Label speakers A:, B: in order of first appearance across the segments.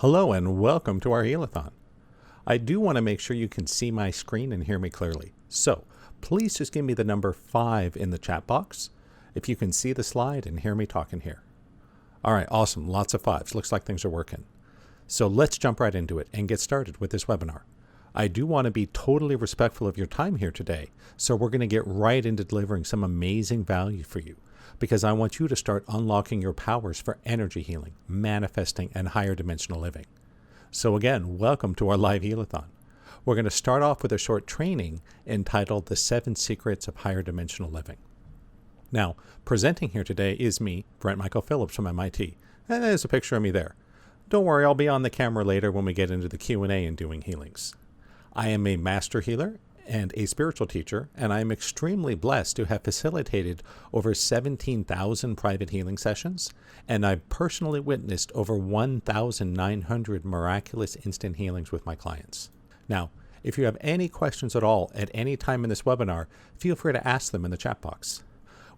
A: Hello and welcome to our Healathon. I do want to make sure you can see my screen and hear me clearly. So please just give me the number 5 in the chat box if you can see the slide and hear me talking here. All right, awesome. Lots of 5s. Looks like things are working. So let's jump right into it and get started with this webinar. I do want to be totally respectful of your time here today, so we're going to get right into delivering some amazing value for you, because I want you to start unlocking your powers for energy healing, manifesting, and higher dimensional living. So again, welcome to our live Healathon. We're going to start off with a short training entitled The 7 Secrets of Higher Dimensional Living. Now, presenting here today is me, Brent Michael Phillips from MIT, and there's a picture of me there. Don't worry, I'll be on the camera later when we get into the Q&A and doing healings. I am a master healer and a spiritual teacher, and I am extremely blessed to have facilitated over 17,000 private healing sessions, and I've personally witnessed over 1,900 miraculous instant healings with my clients. Now, if you have any questions at all at any time in this webinar, feel free to ask them in the chat box.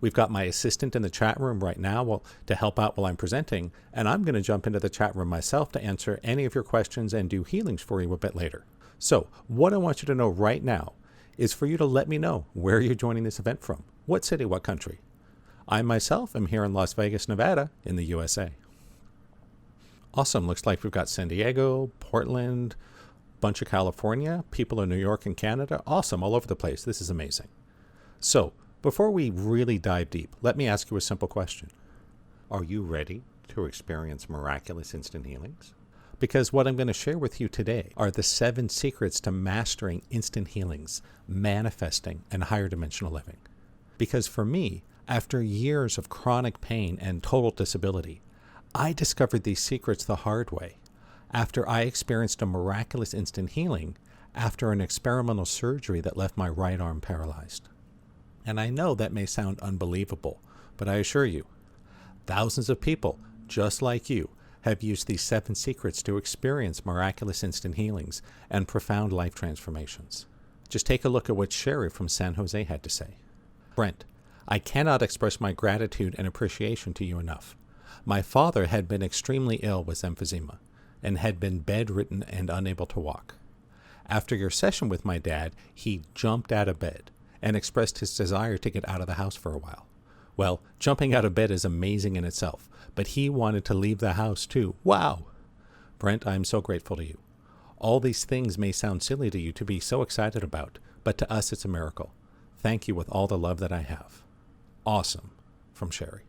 A: We've got my assistant in the chat room right now to help out while I'm presenting, and I'm going to jump into the chat room myself to answer any of your questions and do healings for you a bit later. So what I want you to know right now is for you to let me know where you're joining this event from. What city, what country? I myself am here in Las Vegas, Nevada in the USA. Awesome. Looks like we've got San Diego, Portland, bunch of California, people in New York and Canada. Awesome. All over the place. This is amazing. So before we really dive deep, let me ask you a simple question. Are you ready to experience miraculous instant healings? Because what I'm going to share with you today are the 7 secrets to mastering instant healings, manifesting, and higher dimensional living. Because for me, after years of chronic pain and total disability, I discovered these secrets the hard way after I experienced a miraculous instant healing after an experimental surgery that left my right arm paralyzed. And I know that may sound unbelievable, but I assure you, thousands of people just like you have used these 7 secrets to experience miraculous instant healings and profound life transformations. Just take a look at what Sherry from San Jose had to say. Brent, I cannot express my gratitude and appreciation to you enough. My father had been extremely ill with emphysema and had been bedridden and unable to walk. After your session with my dad, he jumped out of bed and expressed his desire to get out of the house for a while. Well, jumping out of bed is amazing in itself, but he wanted to leave the house too. Wow! Brent, I'm so grateful to you. All these things may sound silly to you to be so excited about, but to us it's a miracle. Thank you with all the love that I have. Awesome, from Sherry.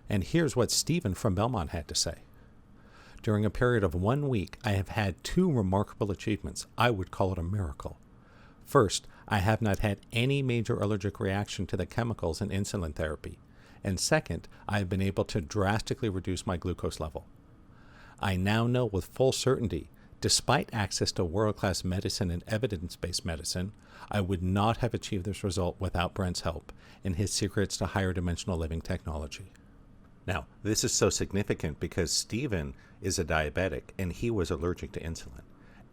A: And here's what Stephen from Belmont had to say. During a period of 1 week, I have had 2 remarkable achievements. I would call it a miracle. First, I have not had any major allergic reaction to the chemicals in insulin therapy. And second, I have been able to drastically reduce my glucose level. I now know with full certainty, despite access to world-class medicine and evidence-based medicine, I would not have achieved this result without Brent's help and his secrets to higher dimensional living technology. Now, this is so significant because Stephen is a diabetic and he was allergic to insulin.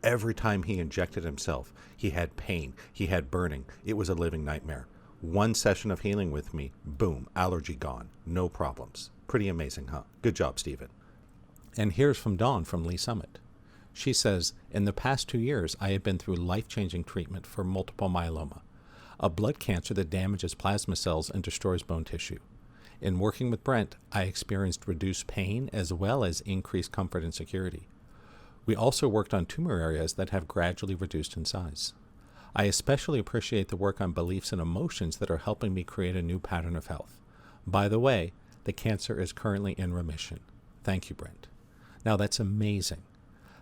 A: Every time he injected himself, he had pain, he had burning. It was a living nightmare. 1 session of healing with me, boom, allergy gone, no problems. Pretty amazing, huh? Good job, Stephen. And here's from Dawn from Lee Summit. She says, in the past 2 years, I have been through life-changing treatment for multiple myeloma, a blood cancer that damages plasma cells and destroys bone tissue. In working with Brent, I experienced reduced pain as well as increased comfort and security. We also worked on tumor areas that have gradually reduced in size. I especially appreciate the work on beliefs and emotions that are helping me create a new pattern of health. By the way, the cancer is currently in remission. Thank you, Brent. Now that's amazing.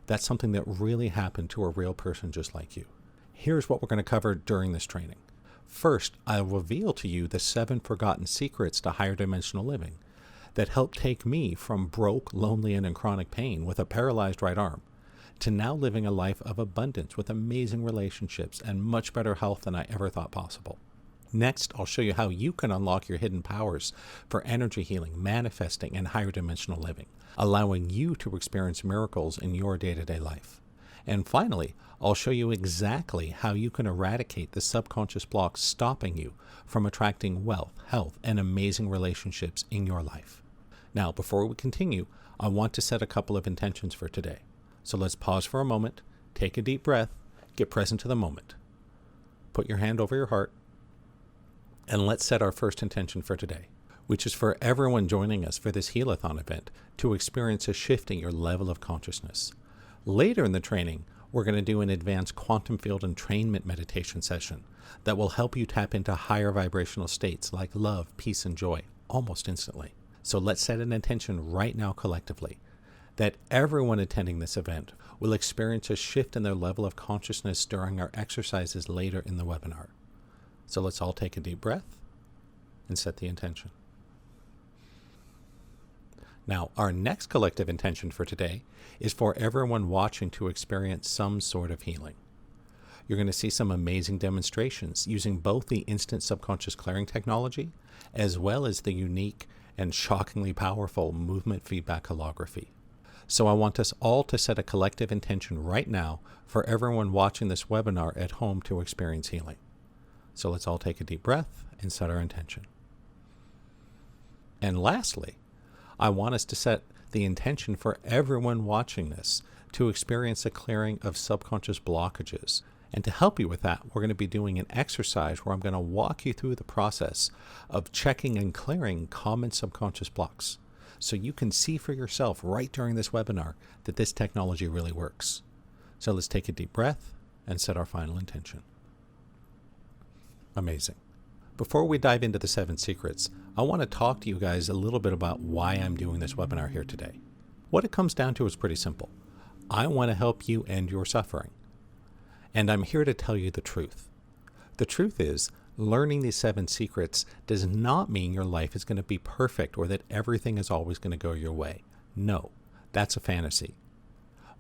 A: That's something that really happened to a real person just like you. Here's what we're going to cover during this training. First, I'll reveal to you the 7 forgotten secrets to higher dimensional living that helped take me from broke, lonely, and in chronic pain with a paralyzed right arm to now living a life of abundance with amazing relationships and much better health than I ever thought possible. Next, I'll show you how you can unlock your hidden powers for energy healing, manifesting, and higher dimensional living, allowing you to experience miracles in your day-to-day life. And finally, I'll show you exactly how you can eradicate the subconscious blocks stopping you from attracting wealth, health, and amazing relationships in your life. Now, before we continue, I want to set a couple of intentions for today. So let's pause for a moment, take a deep breath, get present to the moment. Put your hand over your heart, and let's set our first intention for today, which is for everyone joining us for this Heal-a-thon event to experience a shift in your level of consciousness. Later in the training, we're going to do an advanced quantum field entrainment meditation session that will help you tap into higher vibrational states like love, peace, and joy almost instantly. So let's set an intention right now collectively that everyone attending this event will experience a shift in their level of consciousness during our exercises later in the webinar. So let's all take a deep breath and set the intention. Now, our next collective intention for today is for everyone watching to experience some sort of healing. You're going to see some amazing demonstrations using both the instant subconscious clearing technology as well as the unique and shockingly powerful movement feedback holography. So I want us all to set a collective intention right now for everyone watching this webinar at home to experience healing. So let's all take a deep breath and set our intention. And lastly, I want us to set the intention for everyone watching this to experience a clearing of subconscious blockages. And to help you with that, we're going to be doing an exercise where I'm going to walk you through the process of checking and clearing common subconscious blocks, so you can see for yourself right during this webinar that this technology really works. So let's take a deep breath and set our final intention. Amazing. Before we dive into the 7 secrets, I want to talk to you guys a little bit about why I'm doing this webinar here today. What it comes down to is pretty simple. I want to help you end your suffering. And I'm here to tell you the truth. The truth is, learning these 7 secrets does not mean your life is going to be perfect or that everything is always going to go your way. No, that's a fantasy.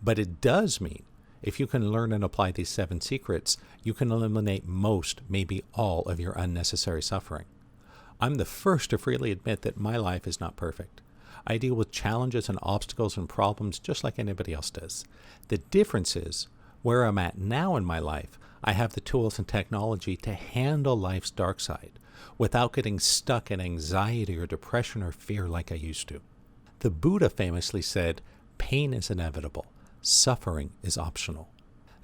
A: But it does mean if you can learn and apply these 7 secrets, you can eliminate most, maybe all, of your unnecessary suffering. I'm the first to freely admit that my life is not perfect. I deal with challenges and obstacles and problems just like anybody else does. The difference is, where I'm at now in my life, I have the tools and technology to handle life's dark side without getting stuck in anxiety or depression or fear like I used to. The Buddha famously said, "Pain is inevitable. Suffering is optional."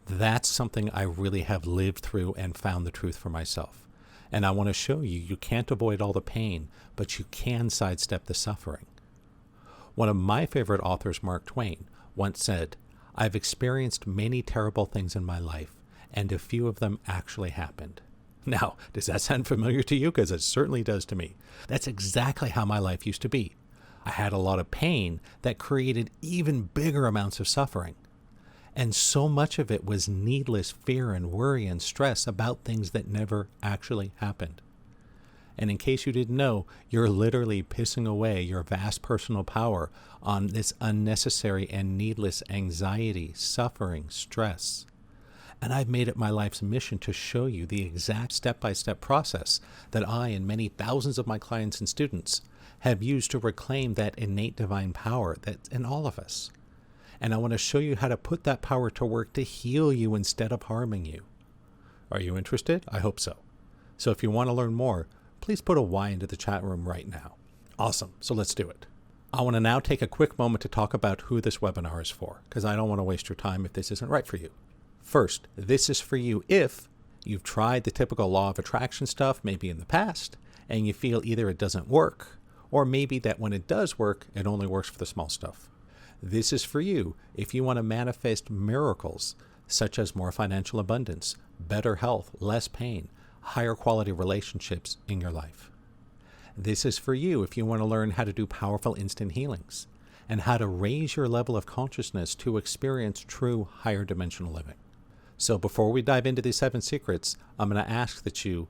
A: That's something I really have lived through and found the truth for myself. And I want to show you, you can't avoid all the pain, but you can sidestep the suffering. One of my favorite authors, Mark Twain, once said, "I've experienced many terrible things in my life, and a few of them actually happened." Now, does that sound familiar to you? Because it certainly does to me. That's exactly how my life used to be. I had a lot of pain that created even bigger amounts of suffering. And so much of it was needless fear and worry and stress about things that never actually happened. And in case you didn't know, you're literally pissing away your vast personal power on this unnecessary and needless anxiety, suffering, stress. And I've made it my life's mission to show you the exact step-by-step process that I and many thousands of my clients and students have used to reclaim that innate divine power that's in all of us. And I want to show you how to put that power to work to heal you instead of harming you. Are you interested? I hope so. So if you want to learn more, please put a Y into the chat room right now. Awesome. So let's do it. I want to now take a quick moment to talk about who this webinar is for, because I don't want to waste your time if this isn't right for you. First, this is for you if you've tried the typical law of attraction stuff maybe in the past, and you feel either it doesn't work, or maybe that when it does work, it only works for the small stuff. This is for you if you want to manifest miracles, such as more financial abundance, better health, less pain, higher quality relationships in your life. This is for you if you want to learn how to do powerful instant healings and how to raise your level of consciousness to experience true higher dimensional living. So before we dive into these 7 secrets, I'm going to ask that you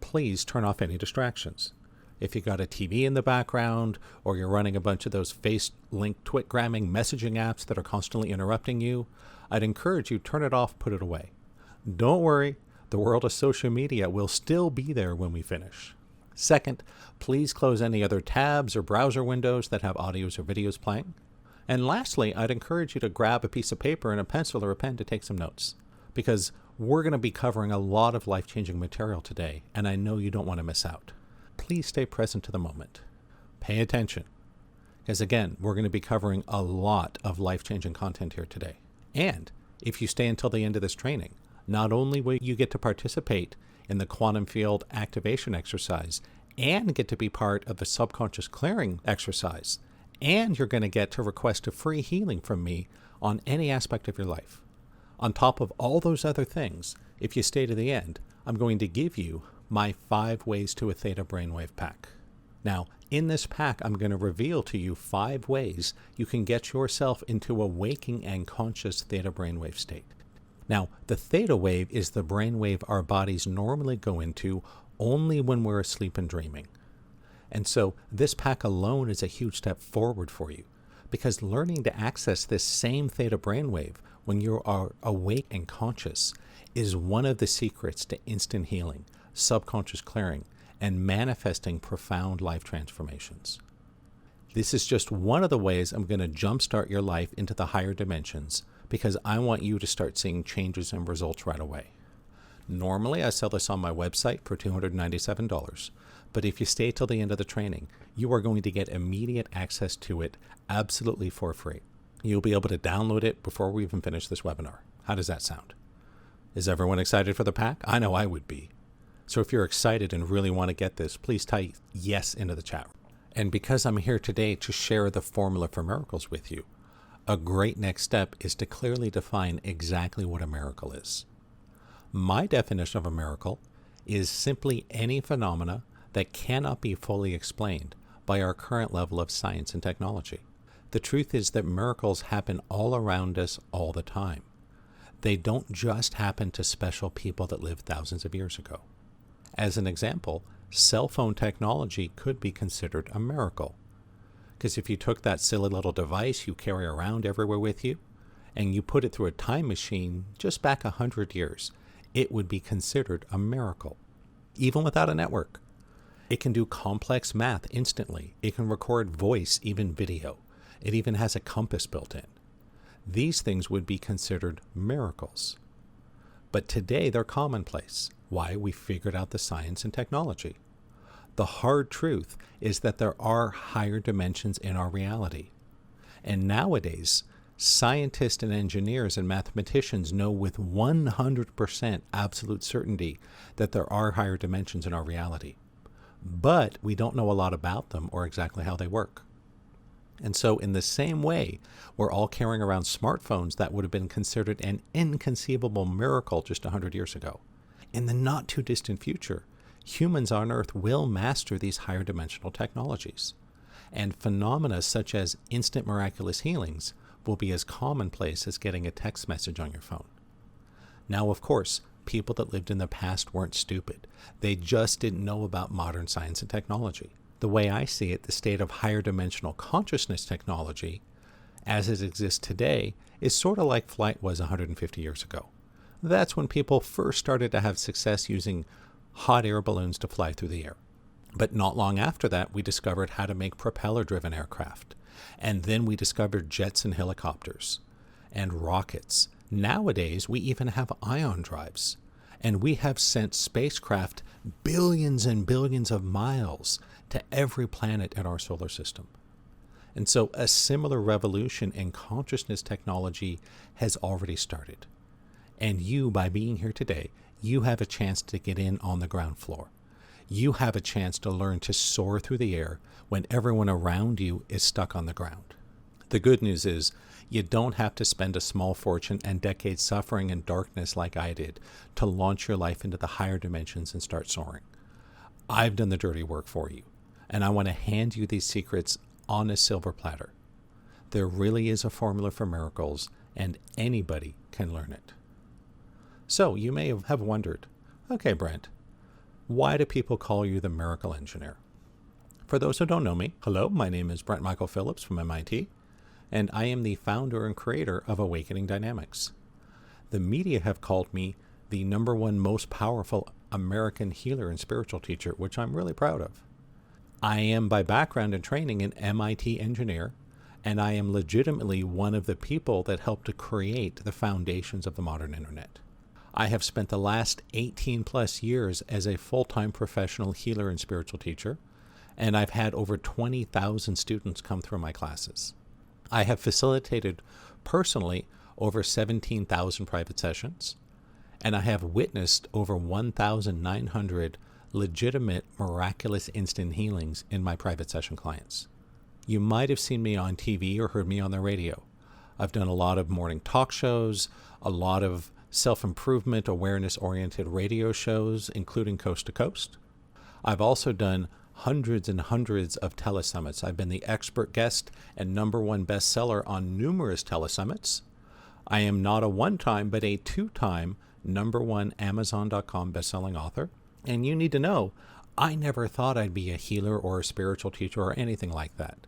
A: please turn off any distractions. If you got a TV in the background, or you're running a bunch of those face-linked twitgramming messaging apps that are constantly interrupting you, I'd encourage you turn it off, put it away. Don't worry, the world of social media will still be there when we finish. Second, please close any other tabs or browser windows that have audios or videos playing. And lastly, I'd encourage you to grab a piece of paper and a pencil or a pen to take some notes, because we're going to be covering a lot of life-changing material today, and I know you don't want to miss out. Please stay present to the moment. Pay attention, because again, we're going to be covering a lot of life-changing content here today. And if you stay until the end of this training, not only will you get to participate in the quantum field activation exercise and get to be part of the subconscious clearing exercise, and you're going to get to request a free healing from me on any aspect of your life. On top of all those other things, if you stay to the end, I'm going to give you my 5 Ways to a Theta Brainwave pack. Now, in this pack, I'm going to reveal to you 5 ways you can get yourself into a waking and conscious Theta Brainwave state. Now, the Theta wave is the brainwave our bodies normally go into only when we're asleep and dreaming. And so this pack alone is a huge step forward for you, because learning to access this same Theta brainwave when you are awake and conscious is one of the secrets to instant healing, subconscious clearing, and manifesting profound life transformations. This is just one of the ways I'm going to jumpstart your life into the higher dimensions, because I want you to start seeing changes and results right away. Normally, I sell this on my website for $297, but if you stay till the end of the training, you are going to get immediate access to it absolutely for free. You'll be able to download it before we even finish this webinar. How does that sound? Is everyone excited for the pack? I know I would be. So if you're excited and really want to get this, please type yes into the chat. And because I'm here today to share the formula for miracles with you, a great next step is to clearly define exactly what a miracle is. My definition of a miracle is simply any phenomena that cannot be fully explained by our current level of science and technology. The truth is that miracles happen all around us all the time. They don't just happen to special people that lived thousands of years ago. As an example, cell phone technology could be considered a miracle. Because if you took that silly little device you carry around everywhere with you, and you put it through a time machine just back 100 years, it would be considered a miracle, even without a network. It can do complex math instantly. It can record voice, even video. It even has a compass built in. These things would be considered miracles. But today they're commonplace. Why? We figured out the science and technology. The hard truth is that there are higher dimensions in our reality. And nowadays, scientists and engineers and mathematicians know with 100% absolute certainty that there are higher dimensions in our reality. But we don't know a lot about them or exactly how they work. And so in the same way, we're all carrying around smartphones that would have been considered an inconceivable miracle just 100 years ago. In the not too distant future, humans on Earth will master these higher dimensional technologies. And phenomena such as instant miraculous healings will be as commonplace as getting a text message on your phone. Now, of course, people that lived in the past weren't stupid. They just didn't know about modern science and technology. The way I see it, the state of higher dimensional consciousness technology, as it exists today, is sort of like flight was 150 years ago. That's when people first started to have success using hot air balloons to fly through the air. But not long after that, we discovered how to make propeller-driven aircraft. And then we discovered jets and helicopters and rockets. Nowadays, we even have ion drives. And we have sent spacecraft billions and billions of miles to every planet in our solar system. And so a similar revolution in consciousness technology has already started. And you, by being here today, you have a chance to get in on the ground floor. You have a chance to learn to soar through the air when everyone around you is stuck on the ground. The good news is you don't have to spend a small fortune and decades suffering in darkness like I did to launch your life into the higher dimensions and start soaring. I've done the dirty work for you, and I want to hand you these secrets on a silver platter. There really is a formula for miracles, and anybody can learn it. So you may have wondered, okay, Brent, why do people call you the miracle engineer? For those who don't know me, hello, my name is Brent Michael Phillips from MIT, and I am the founder and creator of Awakening Dynamics. The media have called me the #1 most powerful American healer and spiritual teacher, which I'm really proud of. I am by background and training an MIT engineer, and I am legitimately one of the people that helped to create the foundations of the modern internet. I have spent the last 18 plus years as a full-time professional healer and spiritual teacher, and I've had over 20,000 students come through my classes. I have facilitated personally over 17,000 private sessions, and I have witnessed over 1,900 legitimate miraculous instant healings in my private session clients. You might have seen me on TV or heard me on the radio. I've done a lot of morning talk shows, a lot of self-improvement, awareness-oriented radio shows, including Coast to Coast. I've also done hundreds and hundreds of telesummits. I've been the expert guest and #1 bestseller on numerous telesummits. I am not a one-time, but a two-time #1 Amazon.com bestselling author. And you need to know, I never thought I'd be a healer or a spiritual teacher or anything like that.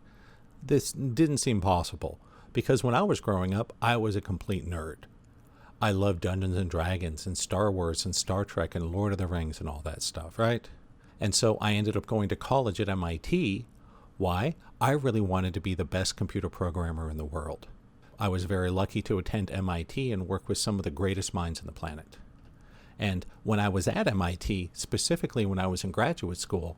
A: This didn't seem possible because when I was growing up, I was a complete nerd. I loved Dungeons and Dragons and Star Wars and Star Trek and Lord of the Rings and all that stuff, right? And so I ended up going to college at MIT. Why? I really wanted to be the best computer programmer in the world. I was very lucky to attend MIT and work with some of the greatest minds on the planet. And when I was at MIT, specifically when I was in graduate school,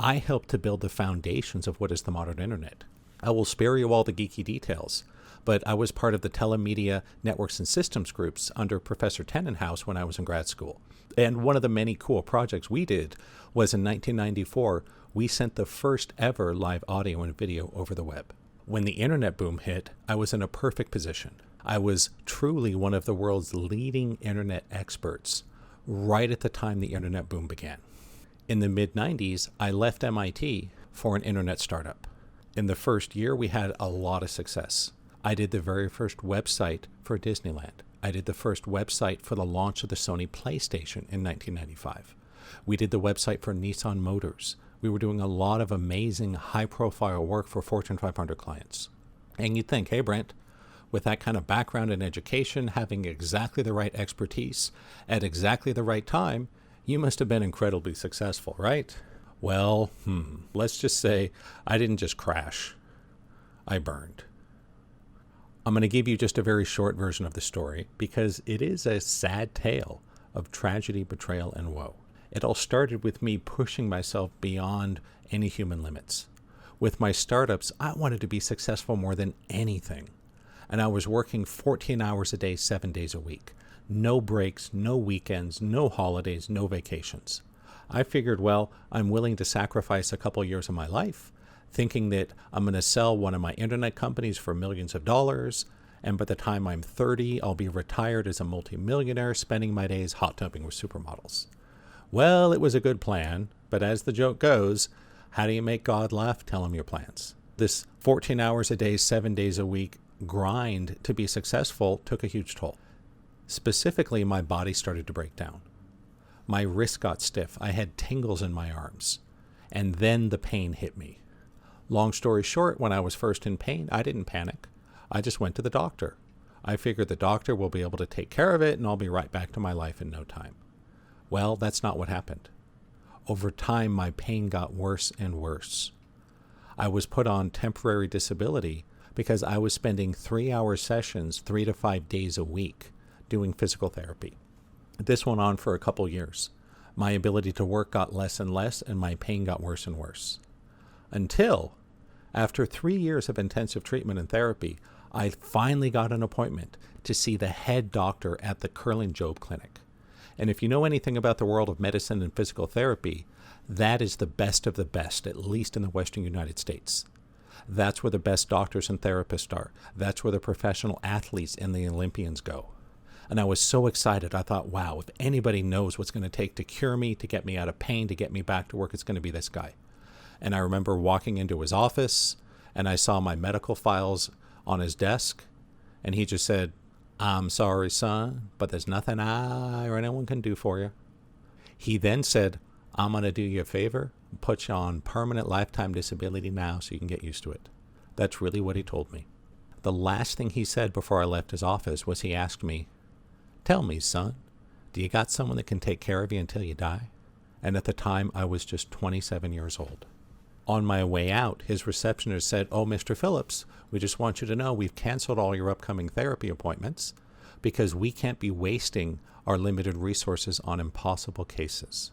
A: I helped to build the foundations of what is the modern internet. I will spare you all the geeky details, but I was part of the telemedia networks and systems groups under Professor Tennenhouse when I was in grad school. And one of the many cool projects we did was in 1994, we sent the first ever live audio and video over the web. When the internet boom hit, I was in a perfect position. I was truly one of the world's leading internet experts right at the time the internet boom began. In the mid-90s, I left MIT for an internet startup. In the first year, we had a lot of success. I did the very first website for Disneyland. I did the first website for the launch of the Sony PlayStation in 1995. We did the website for Nissan Motors. We were doing a lot of amazing high-profile work for Fortune 500 clients. And you'd think, hey, Brent, with that kind of background in education, having exactly the right expertise at exactly the right time, you must have been incredibly successful, right? Well, let's just say I didn't just crash. I burned. I'm going to give you just a very short version of the story because it is a sad tale of tragedy, betrayal, and woe. It all started with me pushing myself beyond any human limits. With my startups, I wanted to be successful more than anything. And I was working 14 hours a day, 7 days a week. No breaks, no weekends, no holidays, no vacations. I figured, well, I'm willing to sacrifice a couple years of my life, thinking that I'm going to sell one of my internet companies for millions of dollars, and by the time I'm 30, I'll be retired as a multimillionaire, spending my days hot tubbing with supermodels. Well, it was a good plan, but as the joke goes, how do you make God laugh? Tell him your plans. This 14 hours a day, 7 days a week grind to be successful took a huge toll. Specifically, my body started to break down. My wrist got stiff. I had tingles in my arms. And then the pain hit me. Long story short, when I was first in pain, I didn't panic. I just went to the doctor. I figured the doctor will be able to take care of it and I'll be right back to my life in no time. Well, that's not what happened. Over time, my pain got worse and worse. I was put on temporary disability because I was spending 3-hour sessions 3 to 5 days a week doing physical therapy. This went on for a couple years. My ability to work got less and less, and my pain got worse and worse. Until, after 3 years of intensive treatment and therapy, I finally got an appointment to see the head doctor at the Curlin Job Clinic. And if you know anything about the world of medicine and physical therapy, that is the best of the best, at least in the Western United States. That's where the best doctors and therapists are. That's where the professional athletes and the Olympians go. And I was so excited. I thought, wow, if anybody knows what's going to take to cure me, to get me out of pain, to get me back to work, it's going to be this guy. And I remember walking into his office, and I saw my medical files on his desk, and he just said, "I'm sorry, son, but there's nothing I or anyone can do for you." He then said, "I'm going to do you a favor, put you on permanent lifetime disability now so you can get used to it." That's really what he told me. The last thing he said before I left his office was he asked me, "Tell me, son, do you got someone that can take care of you until you die?" And at the time, I was just 27 years old. On my way out, his receptionist said, "Oh, Mr. Phillips, we just want you to know we've canceled all your upcoming therapy appointments because we can't be wasting our limited resources on impossible cases."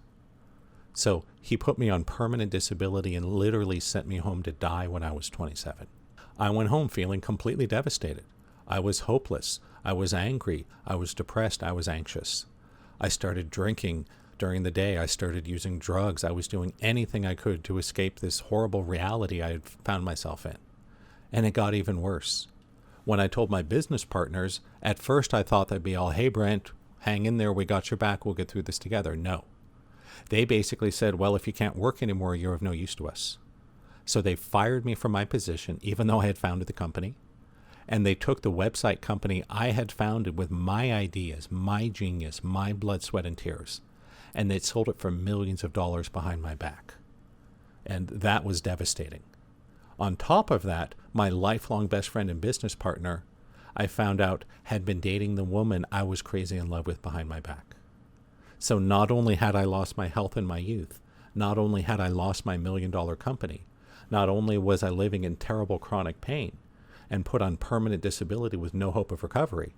A: So he put me on permanent disability and literally sent me home to die when I was 27. I went home feeling completely devastated. I was hopeless. I was angry. I was depressed. I was anxious. I started drinking during the day. I started using drugs. I was doing anything I could to escape this horrible reality I had found myself in. And it got even worse. When I told my business partners, at first I thought they'd be all, hey, Brent, hang in there. We got your back. We'll get through this together. No. They basically said, well, if you can't work anymore, you're of no use to us. So they fired me from my position, even though I had founded the company. And they took the website company I had founded with my ideas, my genius, my blood, sweat, and tears. And they sold it for millions of dollars behind my back. And that was devastating. On top of that, my lifelong best friend and business partner, I found out, had been dating the woman I was crazy in love with behind my back. So not only had I lost my health in my youth, not only had I lost my $1 million company, not only was I living in terrible chronic pain and put on permanent disability with no hope of recovery,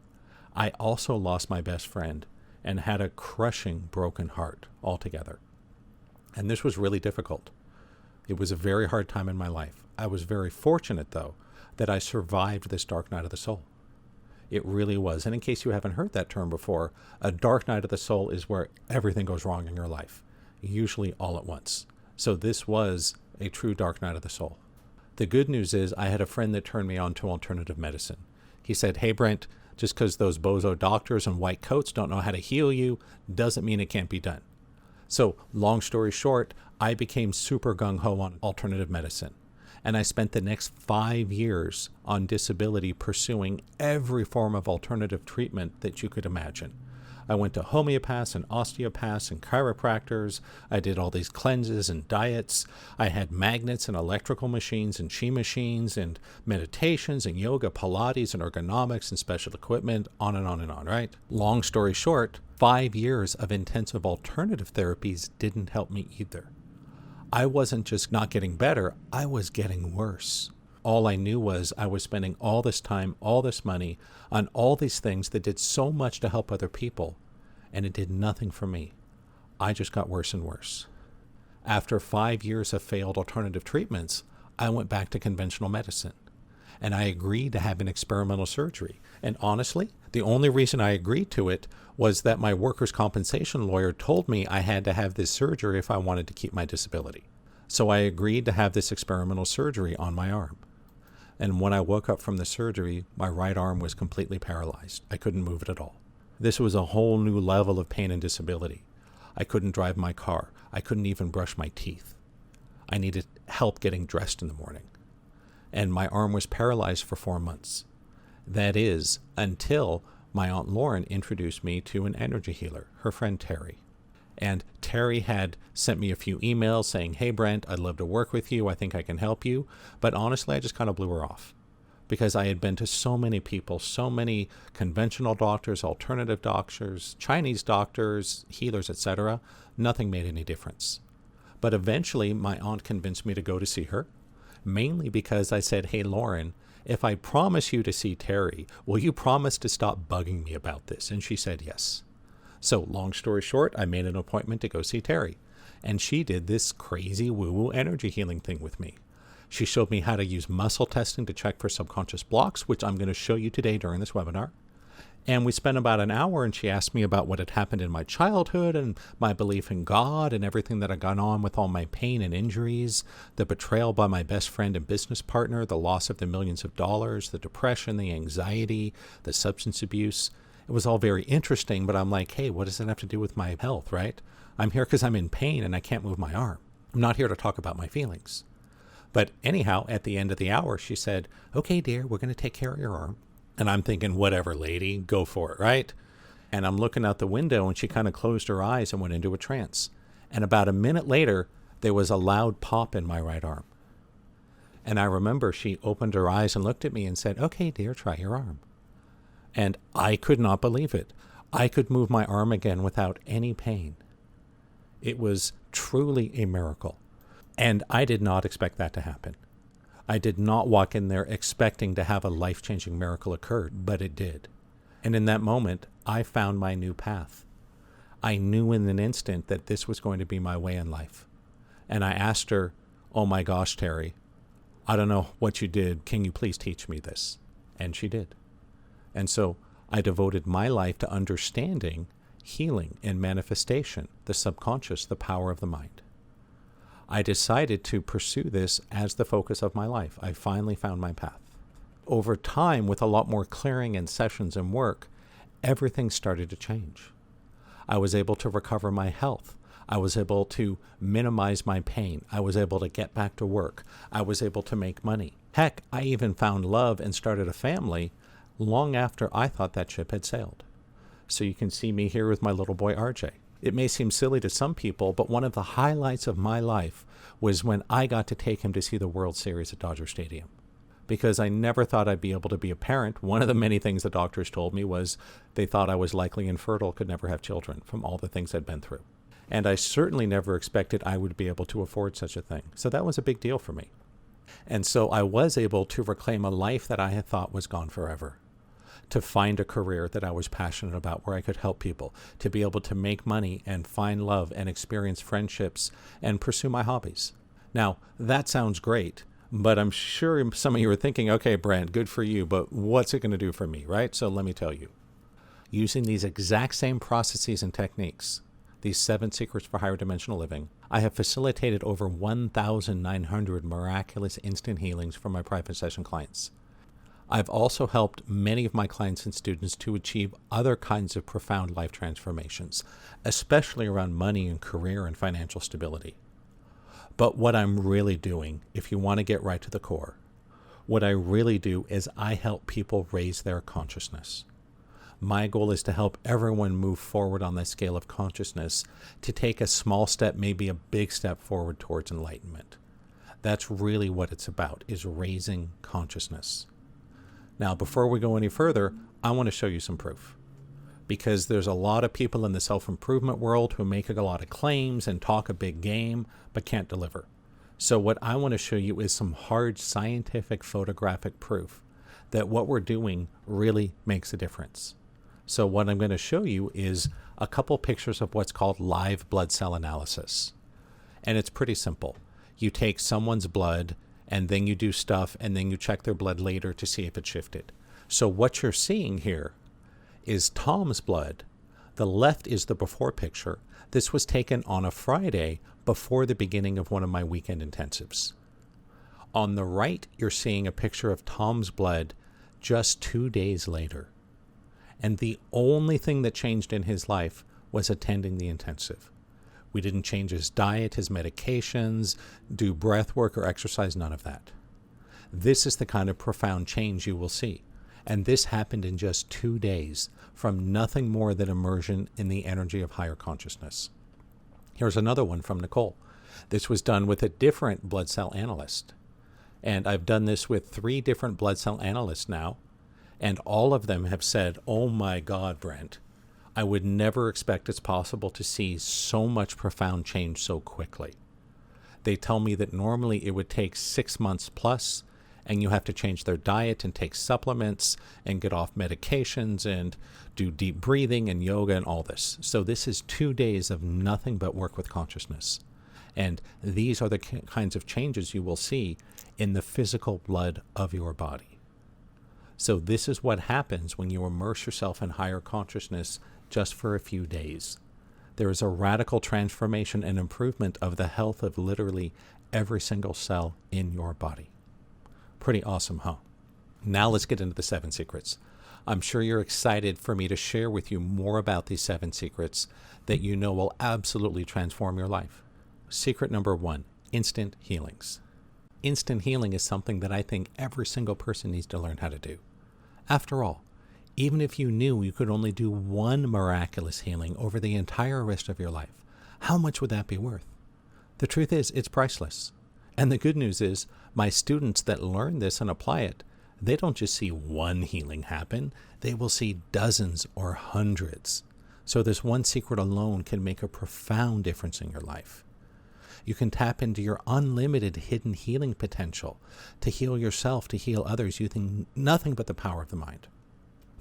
A: I also lost my best friend and had a crushing broken heart altogether. And this was really difficult. It was a very hard time in my life. I was very fortunate, though, that I survived this dark night of the soul. It really was. And in case you haven't heard that term before, a dark night of the soul is where everything goes wrong in your life, usually all at once. So this was a true dark night of the soul. The good news is I had a friend that turned me on to alternative medicine. He said, hey, Brent, just because those bozo doctors in white coats don't know how to heal you doesn't mean it can't be done. So long story short, I became super gung-ho on alternative medicine. And I spent the next 5 years on disability pursuing every form of alternative treatment that you could imagine. I went to homeopaths and osteopaths and chiropractors. I did all these cleanses and diets. I had magnets and electrical machines and chi machines and meditations and yoga, Pilates and ergonomics and special equipment, on and on and on, right? Long story short, 5 years of intensive alternative therapies didn't help me either. I wasn't just not getting better, I was getting worse. All I knew was I was spending all this time, all this money on all these things that did so much to help other people, and it did nothing for me. I just got worse and worse. After 5 years of failed alternative treatments, I went back to conventional medicine, and I agreed to have an experimental surgery. And honestly, the only reason I agreed to it was that my workers' compensation lawyer told me I had to have this surgery if I wanted to keep my disability. So I agreed to have this experimental surgery on my arm. And when I woke up from the surgery, my right arm was completely paralyzed. I couldn't move it at all. This was a whole new level of pain and disability. I couldn't drive my car. I couldn't even brush my teeth. I needed help getting dressed in the morning. And my arm was paralyzed for 4 months. That is, until my Aunt Lauren introduced me to an energy healer, her friend Terry. And Terry had sent me a few emails saying, hey, Brent, I'd love to work with you. I think I can help you. But honestly, I just kind of blew her off because I had been to so many people, so many conventional doctors, alternative doctors, Chinese doctors, healers, etc. Nothing made any difference. But eventually, my aunt convinced me to go to see her, mainly because I said, hey, Lauren, if I promise you to see Terry, will you promise to stop bugging me about this? And she said yes. So long story short, I made an appointment to go see Terry. And she did this crazy woo-woo energy healing thing with me. She showed me how to use muscle testing to check for subconscious blocks, which I'm going to show you today during this webinar. And we spent about an hour, and she asked me about what had happened in my childhood and my belief in God and everything that had gone on with all my pain and injuries, the betrayal by my best friend and business partner, the loss of the millions of dollars, the depression, the anxiety, the substance abuse. It was all very interesting, but I'm like, hey, what does that have to do with my health, right? I'm here because I'm in pain and I can't move my arm. I'm not here to talk about my feelings. But anyhow, at the end of the hour, she said, okay, dear, we're going to take care of your arm. And I'm thinking, whatever, lady, go for it, right? And I'm looking out the window, and she kind of closed her eyes and went into a trance. And about a minute later, there was a loud pop in my right arm. And I remember she opened her eyes and looked at me and said, okay, dear, try your arm. And I could not believe it. I could move my arm again without any pain. It was truly a miracle. And I did not expect that to happen. I did not walk in there expecting to have a life-changing miracle occur, but it did. And in that moment, I found my new path. I knew in an instant that this was going to be my way in life. And I asked her, oh my gosh, Terry, I don't know what you did. Can you please teach me this? And she did. And so I devoted my life to understanding healing and manifestation, the subconscious, the power of the mind. I decided to pursue this as the focus of my life. I finally found my path. Over time, with a lot more clearing and sessions and work, everything started to change. I was able to recover my health. I was able to minimize my pain. I was able to get back to work. I was able to make money. Heck, I even found love and started a family long after I thought that ship had sailed. So you can see me here with my little boy RJ. It may seem silly to some people, but one of the highlights of my life was when I got to take him to see the World Series at Dodger Stadium. Because I never thought I'd be able to be a parent. One of the many things the doctors told me was they thought I was likely infertile, could never have children from all the things I'd been through. And I certainly never expected I would be able to afford such a thing. So that was a big deal for me. And so I was able to reclaim a life that I had thought was gone forever, to find a career that I was passionate about where I could help people, to be able to make money and find love and experience friendships and pursue my hobbies. Now, that sounds great, but I'm sure some of you are thinking, okay, Brent, good for you, but what's it going to do for me, right? So let me tell you. Using these exact same processes and techniques, these 7 secrets for higher dimensional living, I have facilitated over 1,900 miraculous instant healings for my private session clients. I've also helped many of my clients and students to achieve other kinds of profound life transformations, especially around money and career and financial stability. But what I'm really doing, if you want to get right to the core, what I really do is I help people raise their consciousness. My goal is to help everyone move forward on the scale of consciousness, to take a small step, maybe a big step forward towards enlightenment. That's really what it's about, is raising consciousness. Now, before we go any further, I want to show you some proof. Because there's a lot of people in the self-improvement world who make a lot of claims and talk a big game, but can't deliver. So what I want to show you is some hard scientific photographic proof that what we're doing really makes a difference. So what I'm going to show you is a couple pictures of what's called live blood cell analysis. And it's pretty simple. You take someone's blood, and then you do stuff, and then you check their blood later to see if it shifted. So what you're seeing here is Tom's blood. The left is the before picture. This was taken on a Friday before the beginning of one of my weekend intensives. On the right, you're seeing a picture of Tom's blood just 2 days later. And the only thing that changed in his life was attending the intensive. We didn't change his diet, his medications, do breath work or exercise, none of that. This is the kind of profound change you will see. And this happened in just 2 days from nothing more than immersion in the energy of higher consciousness. Here's another one from Nicole. This was done with a different blood cell analyst. And I've done this with 3 different blood cell analysts now. And all of them have said, oh my God, Brent, I would never expect it's possible to see so much profound change so quickly. They tell me that normally it would take 6 months plus, and you have to change their diet and take supplements and get off medications and do deep breathing and yoga and all this. So this is 2 days of nothing but work with consciousness. And these are the kinds of changes you will see in the physical blood of your body. So this is what happens when you immerse yourself in higher consciousness just for a few days. There is a radical transformation and improvement of the health of literally every single cell in your body. Pretty awesome, huh? Now let's get into the 7 secrets. I'm sure you're excited for me to share with you more about these 7 secrets that you know will absolutely transform your life. Secret number 1, instant healings. Instant healing is something that I think every single person needs to learn how to do. After all, even if you knew you could only do 1 miraculous healing over the entire rest of your life, how much would that be worth? The truth is, it's priceless. And the good news is, my students that learn this and apply it, they don't just see 1 healing happen, they will see dozens or hundreds. So this 1 secret alone can make a profound difference in your life. You can tap into your unlimited hidden healing potential to heal yourself, to heal others, using nothing but the power of the mind.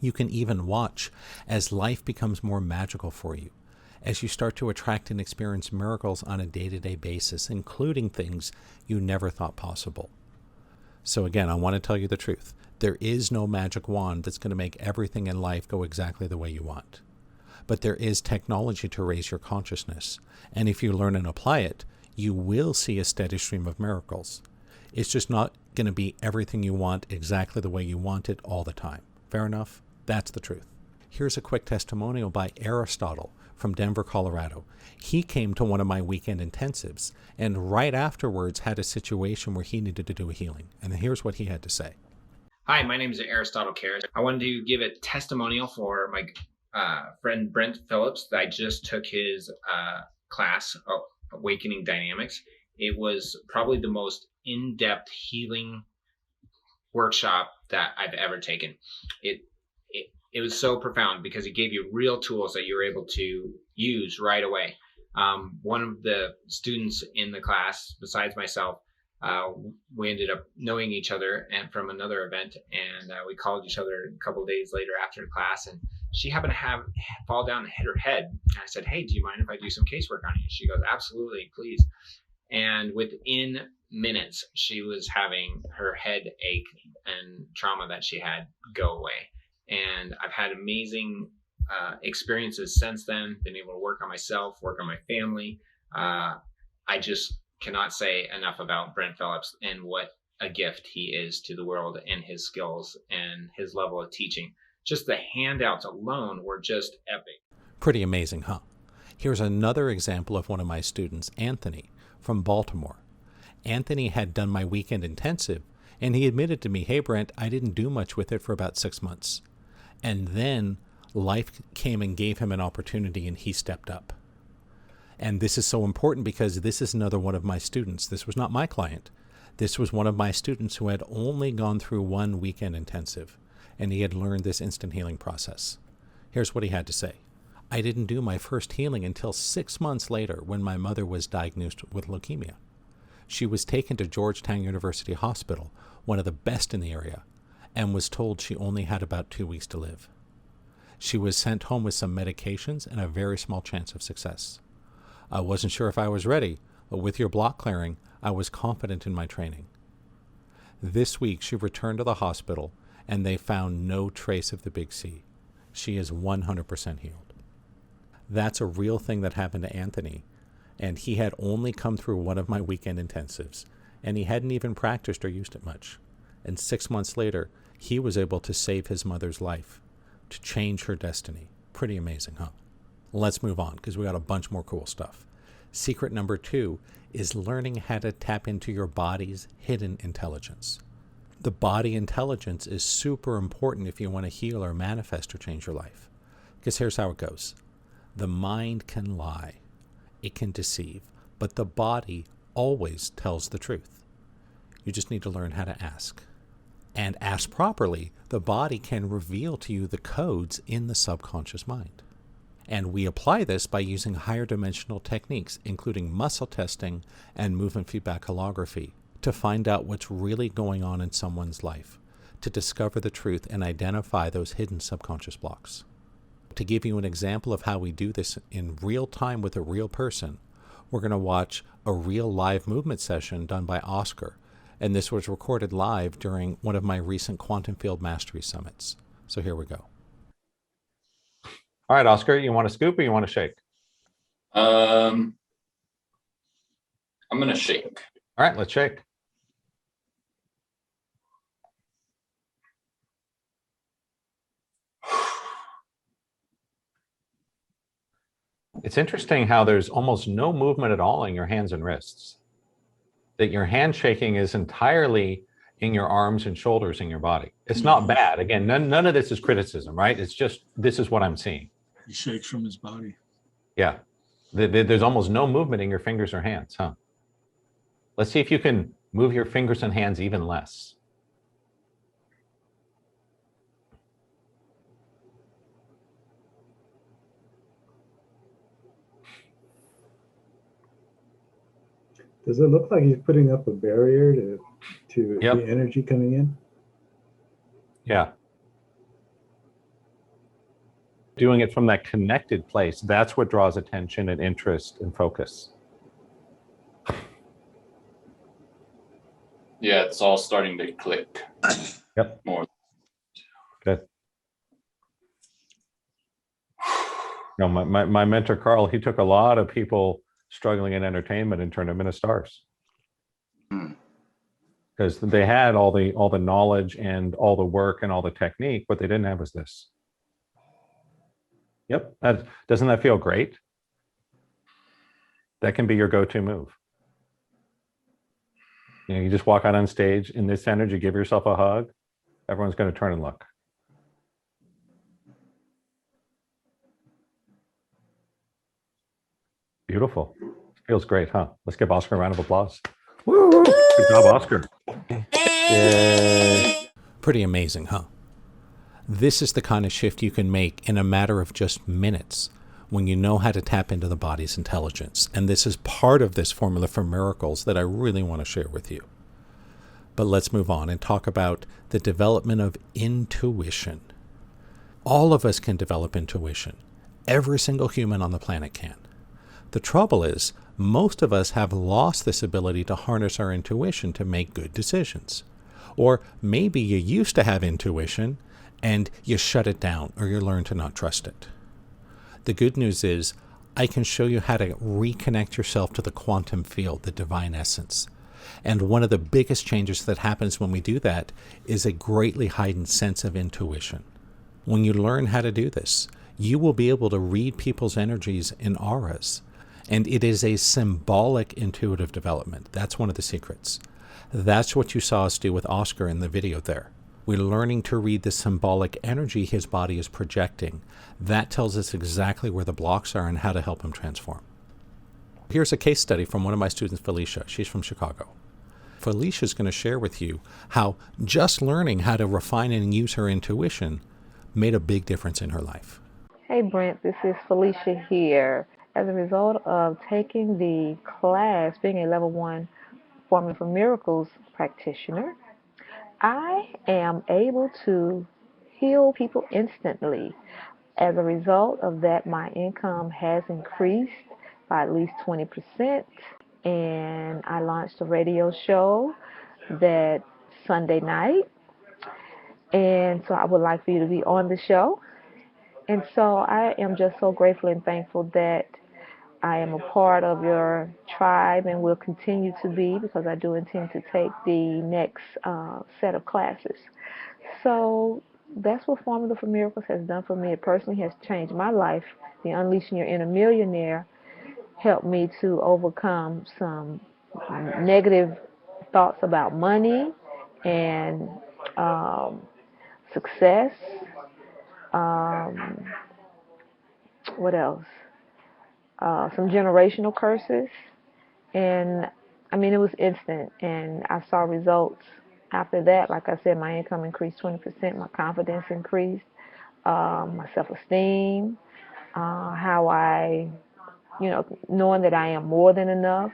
A: You can even watch as life becomes more magical for you, as you start to attract and experience miracles on a day-to-day basis, including things you never thought possible. So again, I want to tell you the truth. There is no magic wand that's going to make everything in life go exactly the way you want. But there is technology to raise your consciousness. And if you learn and apply it, you will see a steady stream of miracles. It's just not going to be everything you want exactly the way you want it all the time. Fair enough? That's the truth. Here's a quick testimonial by Aristotle from Denver, Colorado. He came to one of my weekend intensives and right afterwards had a situation where he needed to do a healing. And here's what he had to say.
B: Hi, my name is Aristotle Cares. I wanted to give a testimonial for my friend Brent Phillips. I just took his class, Awakening Dynamics. It was probably the most in-depth healing workshop that I've ever taken. It was so profound because it gave you real tools that you were able to use right away. One of the students in the class, besides myself, we ended up knowing each other and from another event, and we called each other a couple of days later after class, and she happened to fall down and hit her head. And I said, "Hey, do you mind if I do some casework on you?" She goes, "Absolutely, please." And within minutes, she was having her head ache and trauma that she had go away. And I've had amazing experiences since then, been able to work on myself, work on my family. I just cannot say enough about Brent Phillips and what a gift he is to the world and his skills and his level of teaching. Just the handouts alone were just epic.
A: Pretty amazing, huh? Here's another example of one of my students, Anthony, from Baltimore. Anthony had done my weekend intensive, and he admitted to me, "Hey, Brent, I didn't do much with it for about 6 months." And then life came and gave him an opportunity, and he stepped up. And this is so important because this is another one of my students. This was not my client. This was one of my students who had only gone through one weekend intensive, and he had learned this instant healing process. Here's what he had to say. "I didn't do my first healing until 6 months later when my mother was diagnosed with leukemia. She was taken to Georgetown University Hospital, one of the best in the area, and was told she only had about 2 weeks to live. She was sent home with some medications and a very small chance of success. I wasn't sure if I was ready, but with your block clearing, I was confident in my training. This week, she returned to the hospital, and they found no trace of the big C. She is 100% healed." That's a real thing that happened to Anthony, and he had only come through one of my weekend intensives, and he hadn't even practiced or used it much. And 6 months later, he was able to save his mother's life, to change her destiny. Pretty amazing, huh? Let's move on, because we got a bunch more cool stuff. Secret number 2 is learning how to tap into your body's hidden intelligence. The body intelligence is super important if you want to heal or manifest or change your life. Because here's how it goes. The mind can lie. It can deceive. But the body always tells the truth. You just need to learn how to ask. And ask properly, the body can reveal to you the codes in the subconscious mind. And we apply this by using higher dimensional techniques, including muscle testing and movement feedback holography, to find out what's really going on in someone's life, to discover the truth and identify those hidden subconscious blocks. To give you an example of how we do this in real time with a real person, we're going to watch a real live movement session done by Oscar. And this was recorded live during one of my recent Quantum Field Mastery Summits. So here we go. All right, Oscar, you want to scoop or you want to shake?
C: I'm going to shake.
A: All right, let's shake. It's interesting how there's almost no movement at all in your hands and wrists. That your hand shaking is entirely in your arms and shoulders in your body. It's not bad. Again, none of this is criticism, right? It's just, this is what I'm seeing.
D: He shakes from his body.
A: Yeah. There's almost no movement in your fingers or hands, huh? Let's see if you can move your fingers and hands even less.
E: Does it look like he's putting up a barrier to
A: Yep.
E: the energy coming in?
A: Yeah. Doing it from that connected place, that's what draws attention and interest and focus.
C: Yeah, it's all starting to click.
A: Yep.
C: More.
A: Good. No, my mentor, Carl, he took a lot of people struggling in entertainment and turned them into stars.
C: Hmm.
A: Because they had all the knowledge and all the work and all the technique. What they didn't have was this. Yep. Doesn't that feel great? That can be your go-to move. You know, you just walk out on stage in this energy, give yourself a hug. Everyone's going to turn and look. Beautiful. Feels great, huh? Let's give Oscar a round of applause. Woo! Good job, Oscar. Yay. Pretty amazing, huh? This is the kind of shift you can make in a matter of just minutes when you know how to tap into the body's intelligence. And this is part of this formula for miracles that I really want to share with you. But let's move on and talk about the development of intuition. All of us can develop intuition. Every single human on the planet can. The trouble is, most of us have lost this ability to harness our intuition to make good decisions. Or maybe you used to have intuition and you shut it down, or you learn to not trust it. The good news is, I can show you how to reconnect yourself to the quantum field, the divine essence. And one of the biggest changes that happens when we do that is a greatly heightened sense of intuition. When you learn how to do this, you will be able to read people's energies in auras. And it is a symbolic intuitive development. That's one of the secrets. That's what you saw us do with Oscar in the video there. We're learning to read the symbolic energy his body is projecting. That tells us exactly where the blocks are and how to help him transform. Here's a case study from one of my students, Felicia. She's from Chicago. Felicia's going to share with you how just learning how to refine and use her intuition made a big difference in her life.
F: Hey Brent, this is Felicia here. As a result of taking the class, being a level 1 Formula for Miracles practitioner, I am able to heal people instantly. As a result of that, my income has increased by at least 20%, and I launched a radio show that Sunday night, and so I would like for you to be on the show. And so I am just so grateful and thankful that I am a part of your tribe and will continue to be, because I do intend to take the next set of classes. So that's what Formula for Miracles has done for me. It personally has changed my life. The Unleashing Your Inner Millionaire helped me to overcome some negative thoughts about money and success. What else? Some generational curses. And I mean, it was instant, and I saw results after that. Like I said, my income increased 20%, my confidence increased, my self-esteem, how I, knowing that I am more than enough,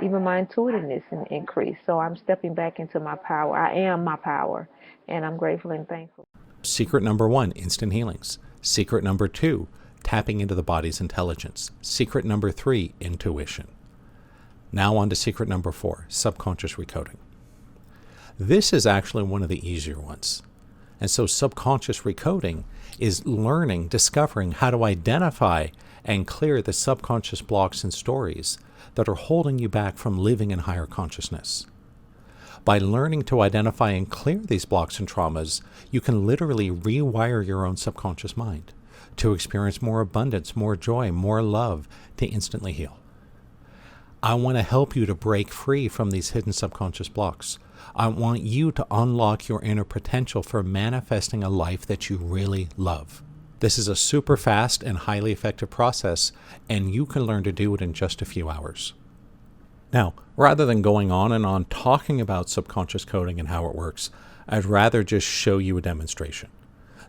F: even my intuitiveness increased. So I'm stepping back into my power. I am my power, and I'm grateful and thankful.
A: Secret number 1, instant healings. Secret number 2, tapping into the body's intelligence. Secret number 3, intuition. Now on to secret number 4, subconscious recoding. This is actually one of the easier ones. And so subconscious recoding is learning, discovering how to identify and clear the subconscious blocks and stories that are holding you back from living in higher consciousness. By learning to identify and clear these blocks and traumas, you can literally rewire your own subconscious mind to experience more abundance, more joy, more love, to instantly heal. I want to help you to break free from these hidden subconscious blocks. I want you to unlock your inner potential for manifesting a life that you really love. This is a super fast and highly effective process, and you can learn to do it in just a few hours. Now, rather than going on and on talking about subconscious coding and how it works, I'd rather just show you a demonstration.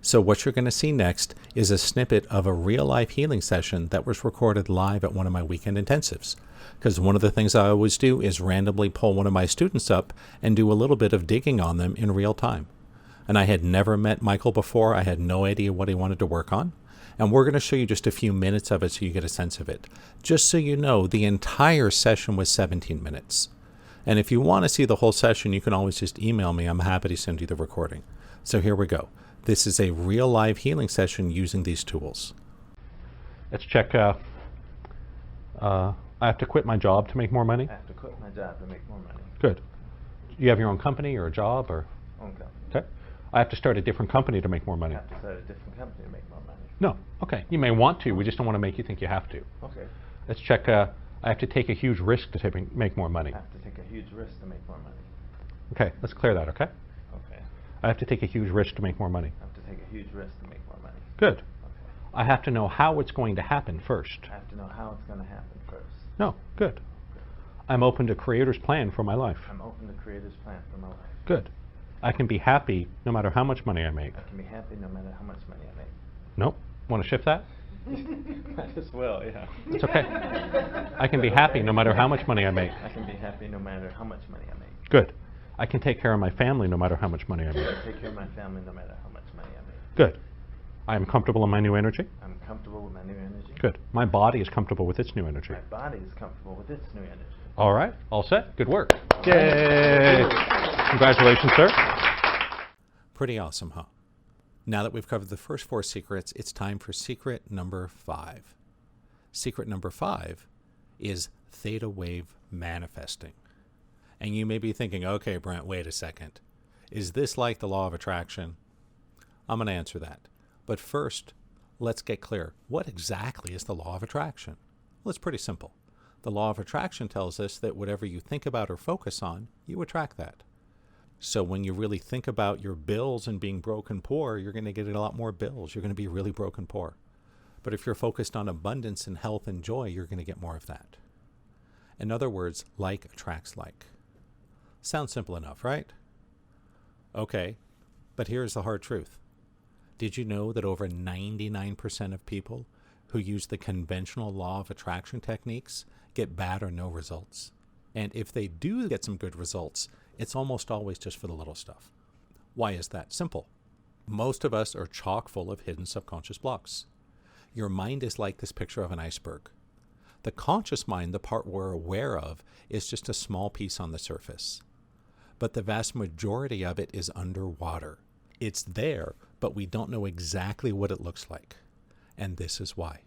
A: So what you're going to see next is a snippet of a real-life healing session that was recorded live at one of my weekend intensives. Because one of the things I always do is randomly pull one of my students up and do a little bit of digging on them in real time. And I had never met Michael before. I had no idea what he wanted to work on. And we're going to show you just a few minutes of it so you get a sense of it. Just so you know, the entire session was 17 minutes. And if you want to see the whole session, you can always just email me. I'm happy to send you the recording. So here we go. This is a real live healing session using these tools. Let's check. I have to quit my job to make more money?
G: I have to quit my job to make more money.
A: Good. You have your own company or a job or?
G: Own company.
A: Okay. I have to start a different company to make more money.
G: I have to start a different company to make more money.
A: No. Okay. You may want to. We just don't want to make you think you have to.
G: Okay.
A: Let's check. I have to take a huge risk to make more money.
G: I have to take a huge risk to make more money.
A: Okay. Let's clear that, okay?
G: Okay.
A: I have to take a huge risk to make more money.
G: I have to take a huge risk to make more money.
A: Good.
G: Okay.
A: I have to know how it's going to happen first.
G: I have to know how it's going to happen first.
A: No. Good. I'm open to Creator's plan for my life.
G: I'm open to Creator's plan for my life.
A: Good. I can be happy no matter how much money I make.
G: I can be happy no matter how much money I make.
A: Nope. Want to shift that?
G: Might as well, yeah.
A: It's okay. I can be happy no matter how much money I make.
G: I can be happy no matter how much money I make.
A: Good. I can take care of my family no matter how much money I make.
G: I take care of my family no matter how much money I make.
A: Good. I am comfortable in my new energy.
G: I'm comfortable with my new energy.
A: Good. My body is comfortable with its new energy.
G: My body is comfortable with its new energy.
A: All right. All set. Good work. Yay! Congratulations, sir. Pretty awesome, huh? Now that we've covered the first 4 secrets, it's time for secret number 5. Secret number 5 is theta wave manifesting. And you may be thinking, okay, Brent, wait a second. Is this like the law of attraction? I'm going to answer that. But first, let's get clear. What exactly is the law of attraction? Well, it's pretty simple. The law of attraction tells us that whatever you think about or focus on, you attract that. So when you really think about your bills and being broke and poor, you're going to get a lot more bills. You're going to be really broke and poor. But if you're focused on abundance and health and joy, you're going to get more of that. In other words, like attracts like. Sounds simple enough, right? Okay, but here's the hard truth. Did you know that over 99% of people who use the conventional law of attraction techniques get bad or no results? And if they do get some good results, it's almost always just for the little stuff. Why is that? Simple. Most of us are chock full of hidden subconscious blocks. Your mind is like this picture of an iceberg. The conscious mind, the part we're aware of, is just a small piece on the surface. But the vast majority of it is underwater. It's there, but we don't know exactly what it looks like. And this is why.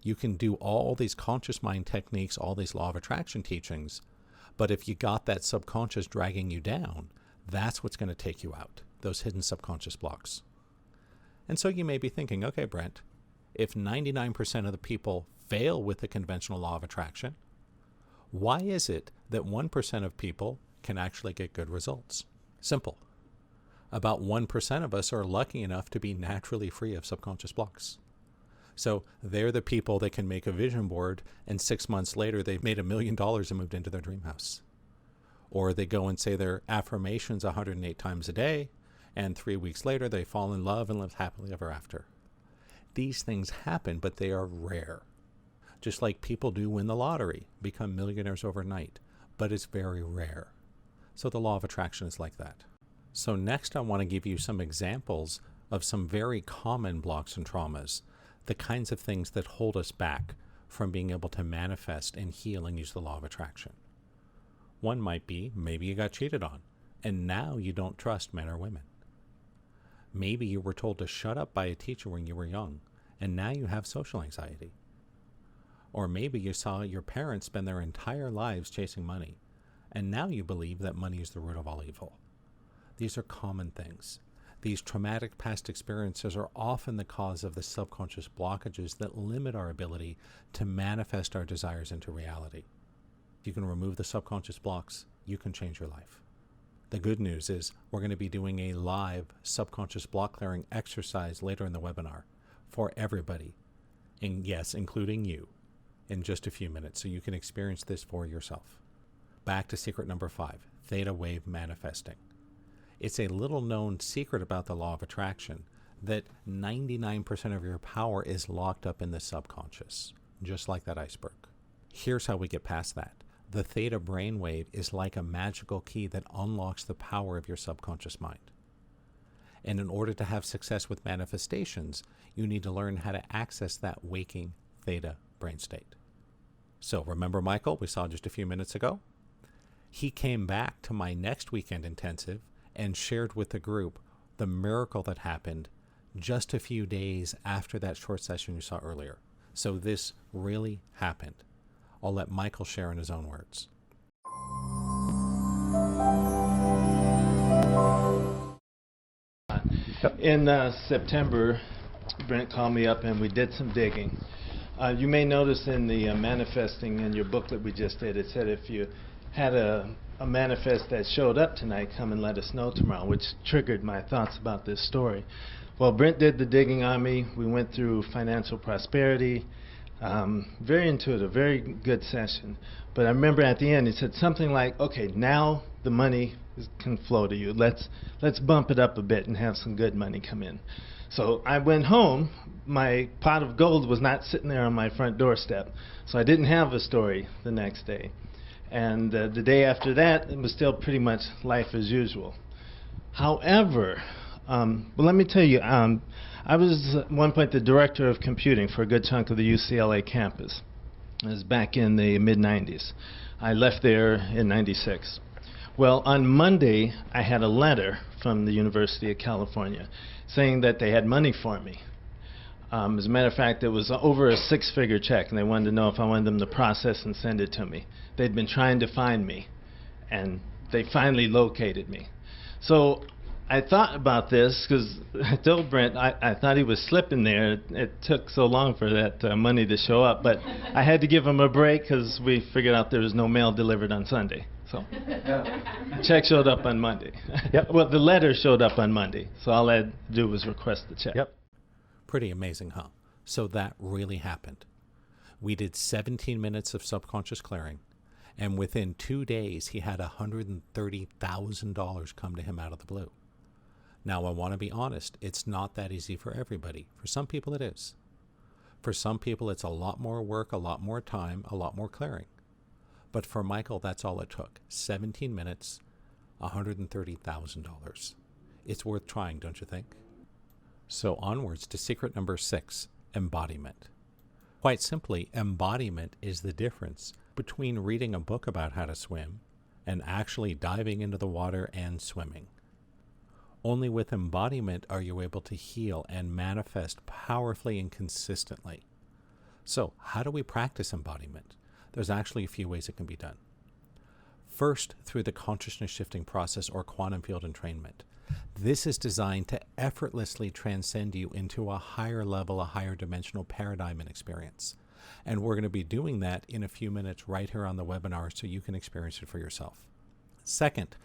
A: You can do all these conscious mind techniques, all these law of attraction teachings, but if you got that subconscious dragging you down, that's what's going to take you out, those hidden subconscious blocks. And so you may be thinking, okay, Brent, if 99% of the people fail with the conventional law of attraction, why is it that 1% of people can actually get good results? Simple. About 1% of us are lucky enough to be naturally free of subconscious blocks. So they're the people that can make a vision board and 6 months later they've made $1 million and moved into their dream house. Or they go and say their affirmations 108 times a day and 3 weeks later they fall in love and live happily ever after. These things happen, but they are rare. Just like people do win the lottery, become millionaires overnight, but it's very rare. So the law of attraction is like that. So next I want to give you some examples of some very common blocks and traumas, the kinds of things that hold us back from being able to manifest and heal and use the law of attraction. One might be, maybe you got cheated on, and now you don't trust men or women. Maybe you were told to shut up by a teacher when you were young, and now you have social anxiety. Or maybe you saw your parents spend their entire lives chasing money, and now you believe that money is the root of all evil. These are common things. These traumatic past experiences are often the cause of the subconscious blockages that limit our ability to manifest our desires into reality. If you can remove the subconscious blocks, you can change your life. The good news is we're going to be doing a live subconscious block clearing exercise later in the webinar for everybody, and yes, including you, in just a few minutes, so you can experience this for yourself. Back to secret number 5, theta wave manifesting. It's a little known secret about the law of attraction that 99% of your power is locked up in the subconscious, just like that iceberg. Here's how we get past that. The theta brainwave is like a magical key that unlocks the power of your subconscious mind. And in order to have success with manifestations, you need to learn how to access that waking theta brain state. So remember Michael, we saw just a few minutes ago? He came back to my next weekend intensive and shared with the group the miracle that happened just a few days after that short session you saw earlier. So this really happened. I'll let Michael share in his own words.
G: In September, Brent called me up and we did some digging. You may notice in the manifesting in your booklet we just did, it said if you had a manifest that showed up tonight, come and let us know tomorrow, which triggered my thoughts about this story. Well, Brent did the digging on me. We went through financial prosperity. Very intuitive, very good session. But I remember at the end he said something like, okay, now the money can flow to you. Let's bump it up a bit and have some good money come in. So I went home. My pot of gold was not sitting there on my front doorstep. So I didn't have a story the next day. And the day after that, it was still pretty much life as usual. However, well, let me tell you, I was at one point the director of computing for a good chunk of the UCLA campus. It was back in the mid-90s. I left there in 96. Well, on Monday, I had a letter from the University of California saying that they had money for me. As a matter of fact, it was over a six-figure check, and they wanted to know if I wanted them to process and send it to me. They'd been trying to find me, and they finally located me. So I thought about this because I told Brent I thought he was slipping there. It took so long for that money to show up, but I had to give him a break because we figured out there was no mail delivered on Sunday. So the check showed up on Monday.
A: Yep.
G: Well, the letter showed up on Monday, so all I had to do was request the check.
A: Yep. Pretty amazing, huh? So that really happened. We did 17 minutes of subconscious clearing, and within 2 days, he had $130,000 come to him out of the blue. Now, I want to be honest, it's not that easy for everybody. For some people, it is. For some people, it's a lot more work, a lot more time, a lot more clearing. But for Michael, that's all it took. 17 minutes, $130,000. It's worth trying, don't you think? So onwards to secret number 6, embodiment. Quite simply, embodiment is the difference between reading a book about how to swim and actually diving into the water and swimming. Only with embodiment are you able to heal and manifest powerfully and consistently. So how do we practice embodiment? There's actually a few ways it can be done. First, through the consciousness shifting process or quantum field entrainment. This is designed to effortlessly transcend you into a higher level, a higher dimensional paradigm and experience. And we're going to be doing that in a few minutes right here on the webinar so you can experience it for yourself. Second,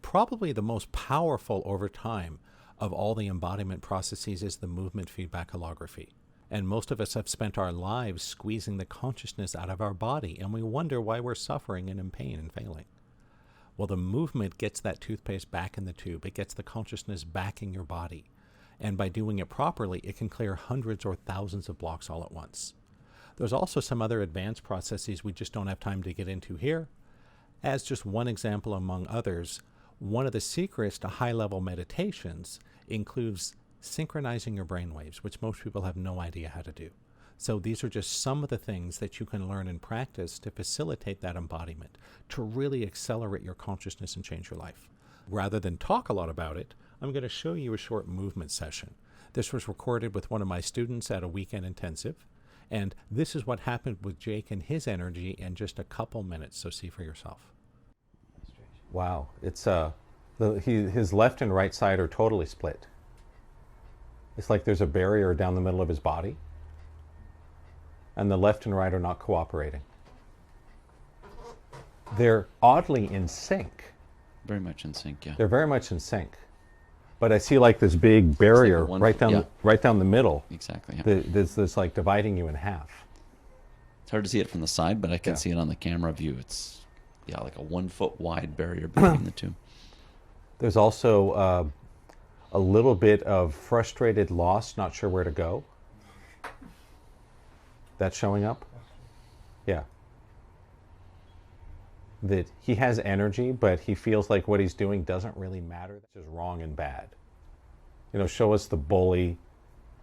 A: probably the most powerful over time of all the embodiment processes is the movement feedback holography. And most of us have spent our lives squeezing the consciousness out of our body, and we wonder why we're suffering and in pain and failing. Well, the movement gets that toothpaste back in the tube. It gets the consciousness back in your body. And by doing it properly, it can clear hundreds or thousands of blocks all at once. There's also some other advanced processes we just don't have time to get into here. As just one example among others, one of the secrets to high-level meditations includes synchronizing your brainwaves, which most people have no idea how to do. So these are just some of the things that you can learn and practice to facilitate that embodiment, to really accelerate your consciousness and change your life. Rather than talk a lot about it, I'm going to show you a short movement session. This was recorded with one of my students at a weekend intensive, and this is what happened with Jake and his energy in just a couple minutes, so see for yourself. Wow, it's his left and right side are totally split. It's like there's a barrier down the middle of his body, and the left and right are not cooperating. They're oddly in sync.
H: Very much in sync, yeah.
A: They're very much in sync. But I see like this big barrier right down the middle.
H: Exactly. Yeah.
A: There's like dividing you in half.
H: It's hard to see it from the side, but I can see it on the camera view. It's like a 1 foot wide barrier between the two.
A: There's also a little bit of frustrated loss, not sure where to go. That's showing up? Yeah. That he has energy, but he feels like what he's doing doesn't really matter. That's just wrong and bad. Show us the bully,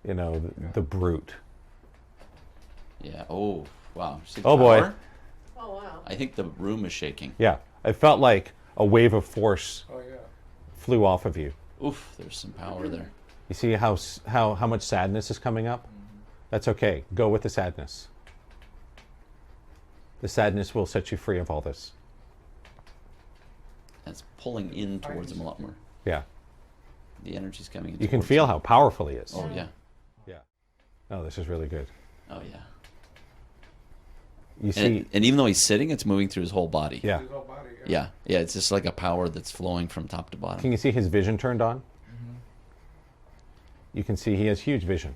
A: the brute.
H: Yeah. Oh, wow. See the
A: oh,
H: power?
A: boy.
I: Oh, wow.
H: I think the room is shaking.
A: Yeah. It felt like a wave of force flew off of you.
H: Oof, there's some power there.
A: You see how much sadness is coming up? That's okay. Go with the sadness. The sadness will set you free of all this.
H: It's pulling in towards him a lot more.
A: Yeah.
H: The energy's coming in.
A: You can
H: towards
A: feel
H: him.
A: how powerful he is.
H: Oh, yeah.
A: Yeah. No, this is really good.
H: Oh, yeah.
A: You see...
H: And even though he's sitting, it's moving through his whole body.
A: Yeah.
H: Yeah. Yeah, it's just like a power that's flowing from top to bottom.
A: Can you see his vision turned on? You can see he has huge vision.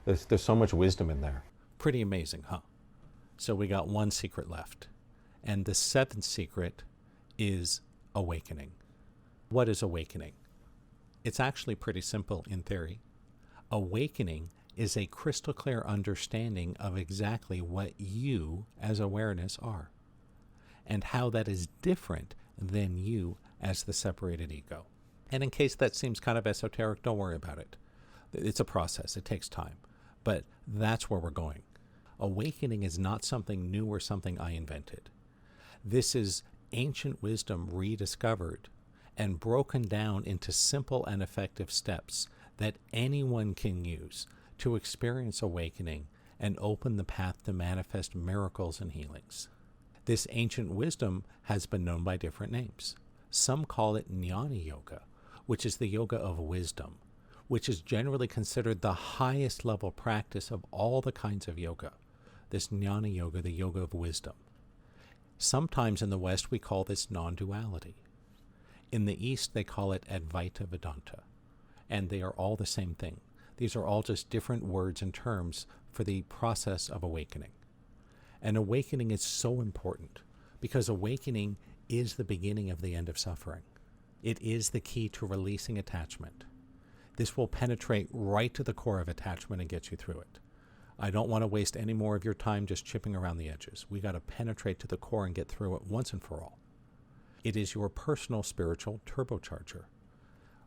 A: There's so much wisdom in there. Pretty amazing, huh? So we got one secret left. And the seventh secret is awakening. What is awakening? It's actually pretty simple in theory. Awakening is a crystal clear understanding of exactly what you as awareness are, and how that is different than you as the separated ego. And in case that seems kind of esoteric, don't worry about it. It's a process. It takes time. But that's where we're going. Awakening is not something new or something I invented. This is ancient wisdom rediscovered and broken down into simple and effective steps that anyone can use to experience awakening and open the path to manifest miracles and healings. This ancient wisdom has been known by different names. Some call it Jnana Yoga, which is the yoga of wisdom, which is generally considered the highest level practice of all the kinds of yoga. This Jnana Yoga, the yoga of wisdom. Sometimes in the West we call this non-duality. In the East they call it Advaita Vedanta, and they are all the same thing. These are all just different words and terms for the process of awakening. And awakening is so important because awakening is the beginning of the end of suffering. It is the key to releasing attachment. This will penetrate right to the core of attachment and get you through it. I don't want to waste any more of your time just chipping around the edges. We got to penetrate to the core and get through it once and for all. It is your personal spiritual turbocharger.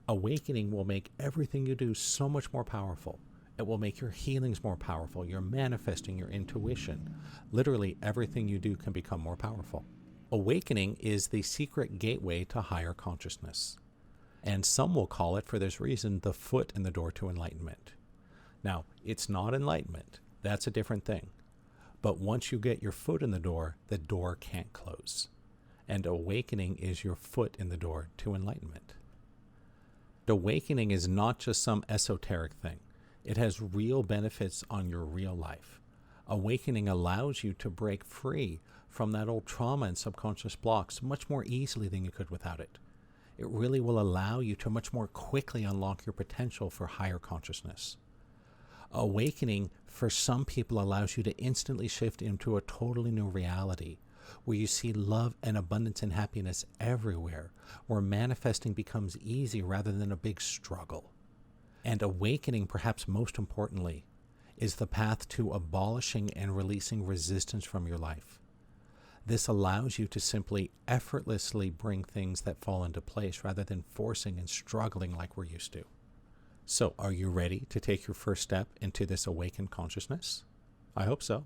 A: Awakening will make everything you do so much more powerful. It will make your healings more powerful, your manifesting, your intuition. Literally everything you do can become more powerful. Awakening is the secret gateway to higher consciousness. And some will call it, for this reason, the foot in the door to enlightenment. Now, it's not enlightenment. That's a different thing. But once you get your foot in the door can't close. And awakening is your foot in the door to enlightenment. Awakening is not just some esoteric thing. It has real benefits on your real life. Awakening allows you to break free from that old trauma and subconscious blocks much more easily than you could without it. It really will allow you to much more quickly unlock your potential for higher consciousness. Awakening, for some people, allows you to instantly shift into a totally new reality, where you see love and abundance and happiness everywhere, where manifesting becomes easy rather than a big struggle. And awakening, perhaps most importantly, is the path to abolishing and releasing resistance from your life. This allows you to simply effortlessly bring things that fall into place rather than forcing and struggling like we're used to. So, are you ready to take your first step into this awakened consciousness? I hope so.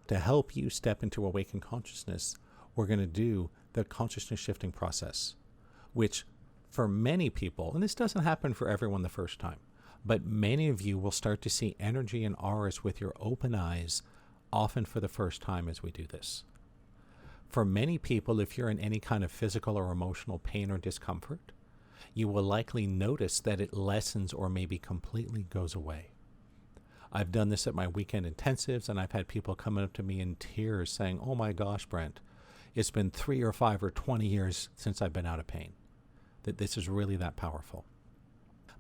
A: To help you step into awakened consciousness, we're going to do the consciousness shifting process, which for many people, and this doesn't happen for everyone the first time, but many of you will start to see energy and auras with your open eyes, often for the first time as we do this. For many people, if you're in any kind of physical or emotional pain or discomfort, you will likely notice that it lessens or maybe completely goes away. I've done this at my weekend intensives, and I've had people coming up to me in tears saying, "Oh my gosh, Brent, it's been 3 or 5 or 20 years since I've been out of pain." That this is really that powerful.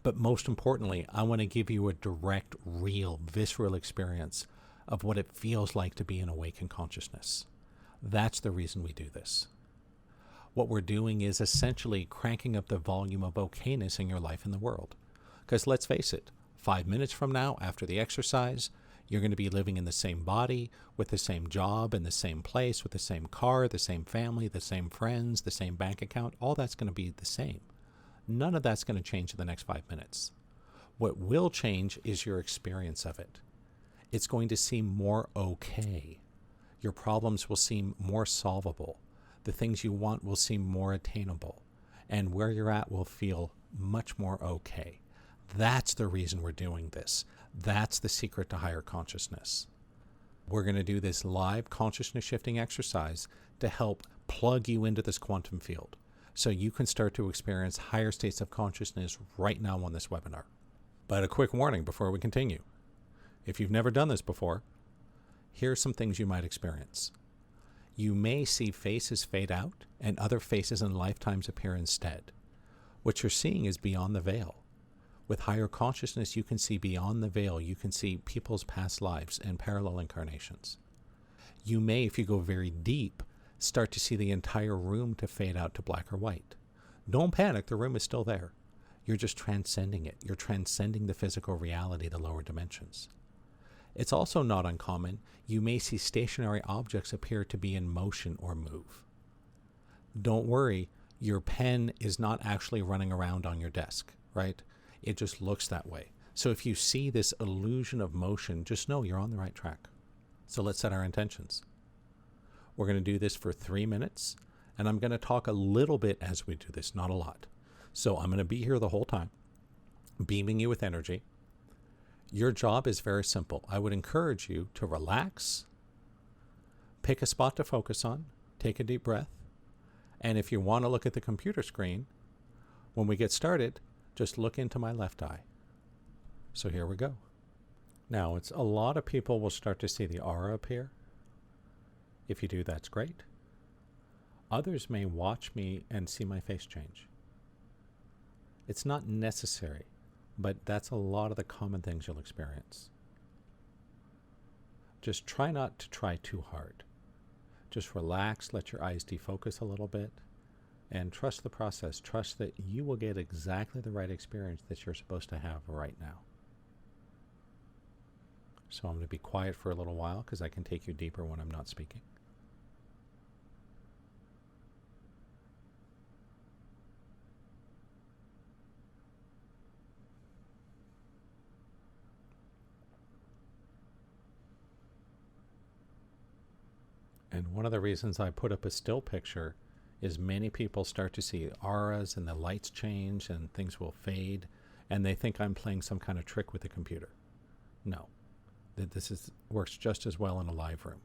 A: But most importantly, I want to give you a direct, real, visceral experience of what it feels like to be in awakened consciousness. That's the reason we do this. What we're doing is essentially cranking up the volume of okayness in your life and the world. Because let's face it, 5 minutes from now, after the exercise, you're going to be living in the same body, with the same job, in the same place, with the same car, the same family, the same friends, the same bank account. All that's going to be the same. None of that's going to change in the next 5 minutes. What will change is your experience of it. It's going to seem more okay. Your problems will seem more solvable. The things you want will seem more attainable, and where you're at will feel much more okay. That's the reason we're doing this. That's the secret to higher consciousness. We're going to do this live consciousness shifting exercise to help plug you into this quantum field so you can start to experience higher states of consciousness right now on this webinar. But a quick warning before we continue. If you've never done this before, here's some things you might experience. You may see faces fade out and other faces and lifetimes appear instead. What you're seeing is beyond the veil. With higher consciousness, you can see beyond the veil. You can see people's past lives and parallel incarnations. You may, if you go very deep, start to see the entire room to fade out to black or white. Don't panic, the room is still there. You're just transcending it. You're transcending the physical reality, the lower dimensions. It's also not uncommon. You may see stationary objects appear to be in motion or move. Don't worry, your pen is not actually running around on your desk, right? It just looks that way. So if you see this illusion of motion, just know you're on the right track. So let's set our intentions. We're going to do this for 3 minutes, and I'm going to talk a little bit as we do this, not a lot. So I'm going to be here the whole time, beaming you with energy. Your job is very simple. I would encourage you to relax, pick a spot to focus on, take a deep breath, and if you want to look at the computer screen, when we get started, just look into my left eye. So here we go. Now, it's a lot of people will start to see the aura appear. If you do, that's great. Others may watch me and see my face change. It's not necessary, but that's a lot of the common things you'll experience. Just try not to try too hard. Just relax, let your eyes defocus a little bit, and trust the process. Trust that you will get exactly the right experience that you're supposed to have right now. So I'm going to be quiet for a little while because I can take you deeper when I'm not speaking. And one of the reasons I put up a still picture is many people start to see auras and the lights change and things will fade, and they think I'm playing some kind of trick with the computer. No, this works just as well in a live room.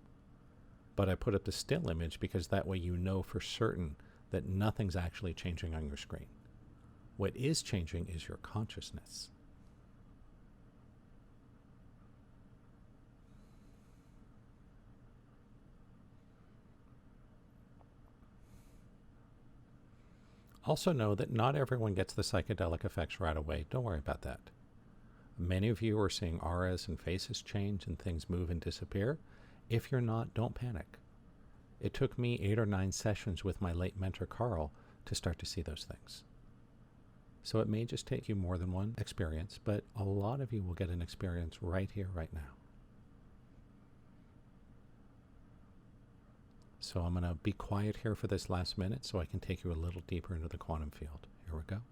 A: But I put up the still image because that way you know for certain that nothing's actually changing on your screen. What is changing is your consciousness. Also know that not everyone gets the psychedelic effects right away. Don't worry about that. Many of you are seeing auras and faces change and things move and disappear. If you're not, don't panic. It took me 8 or 9 sessions with my late mentor Carl to start to see those things. So it may just take you more than one experience, but a lot of you will get an experience right here, right now. So I'm going to be quiet here for this last minute so I can take you a little deeper into the quantum field. Here we go.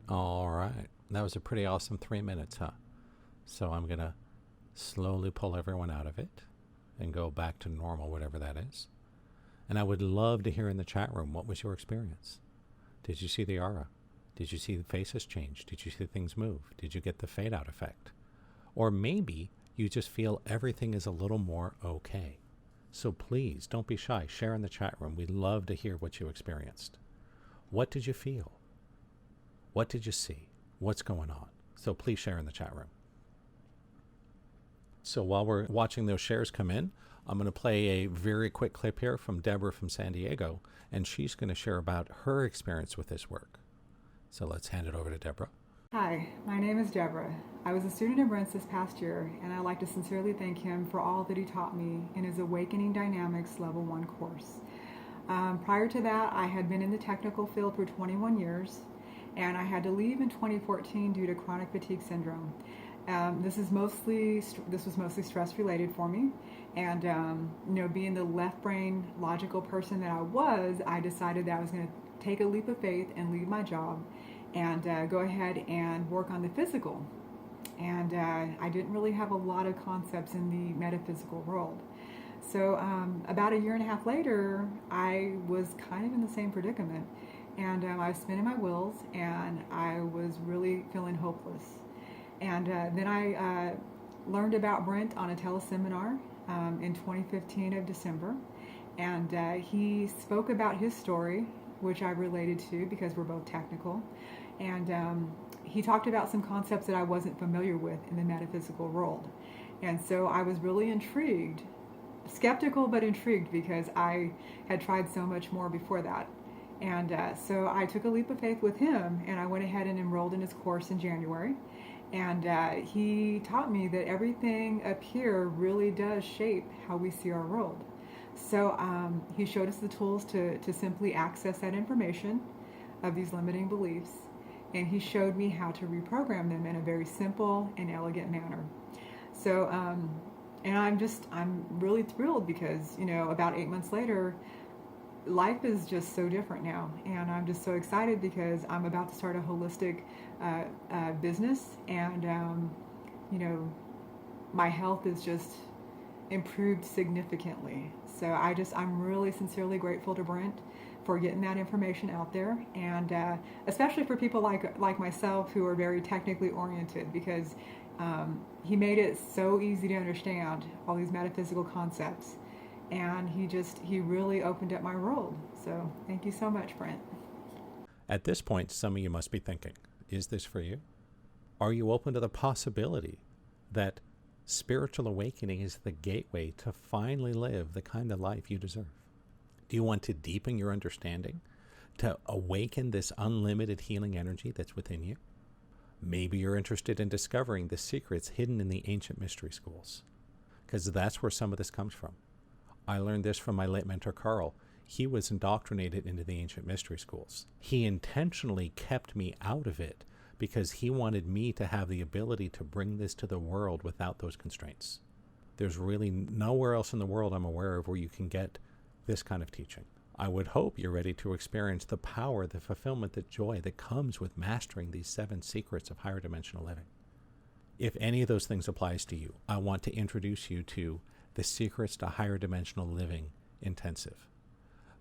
A: All right. That was a pretty awesome 3 minutes, huh? So I'm going to slowly pull everyone out of it and go back to normal, whatever that is. And I would love to hear in the chat room, what was your experience? Did you see the aura? Did you see the faces change? Did you see things move? Did you get the fade out effect? Or maybe you just feel everything is a little more okay. So please don't be shy. Share in the chat room. We'd love to hear what you experienced. What did you feel? What did you see? What's going on? So please share in the chat room. So while we're watching those shares come in, I'm going to play a very quick clip here from Deborah from San Diego, and she's going to share about her experience with this work. So let's hand it over to Deborah.
I: Hi, my name is Deborah. I was a student of Brent's this past year, and I'd like to sincerely thank him for all that he taught me in his Awakening Dynamics Level 1 course. Prior to that, I had been in the technical field for 21 years, and I had to leave in 2014 due to chronic fatigue syndrome. This was mostly stress related for me, and being the left brain logical person that I decided that I was going to take a leap of faith and leave my job and go ahead and work on the physical. And I didn't really have a lot of concepts in the metaphysical world. So about a year and a half later, I was kind of in the same predicament, and I was spinning my wheels, and I was really feeling hopeless. And then I learned about Brent on a teleseminar in 2015 of December, and he spoke about his story, which I related to because we're both technical, and he talked about some concepts that I wasn't familiar with in the metaphysical world. And so I was really intrigued, skeptical but intrigued, because I had tried so much more before that. And so I took a leap of faith with him, and I went ahead and enrolled in his course in January. And he taught me that everything up here really does shape how we see our world. So he showed us the tools to simply access that information of these limiting beliefs, and he showed me how to reprogram them in a very simple and elegant manner. So, and I'm really thrilled because, about 8 months later, life is just so different now, and I'm just so excited because I'm about to start a holistic business, and my health is just improved significantly. So I'm really sincerely grateful to Brent for getting that information out there, and especially for people like myself who are very technically oriented, because he made it so easy to understand all these metaphysical concepts, and he really opened up my world. So thank you so much, Brent.
A: At this point, some of you must be thinking, is this for you? Are you open to the possibility that spiritual awakening is the gateway to finally live the kind of life you deserve? Do you want to deepen your understanding, to awaken this unlimited healing energy that's within you? Maybe you're interested in discovering the secrets hidden in the ancient mystery schools, because that's where some of this comes from. I learned this from my late mentor, Carl. He was indoctrinated into the ancient mystery schools. He intentionally kept me out of it because he wanted me to have the ability to bring this to the world without those constraints. There's really nowhere else in the world I'm aware of where you can get this kind of teaching. I would hope you're ready to experience the power, the fulfillment, the joy that comes with mastering these 7 secrets of higher dimensional living. If any of those things applies to you, I want to introduce you to the Secrets to Higher Dimensional Living Intensive,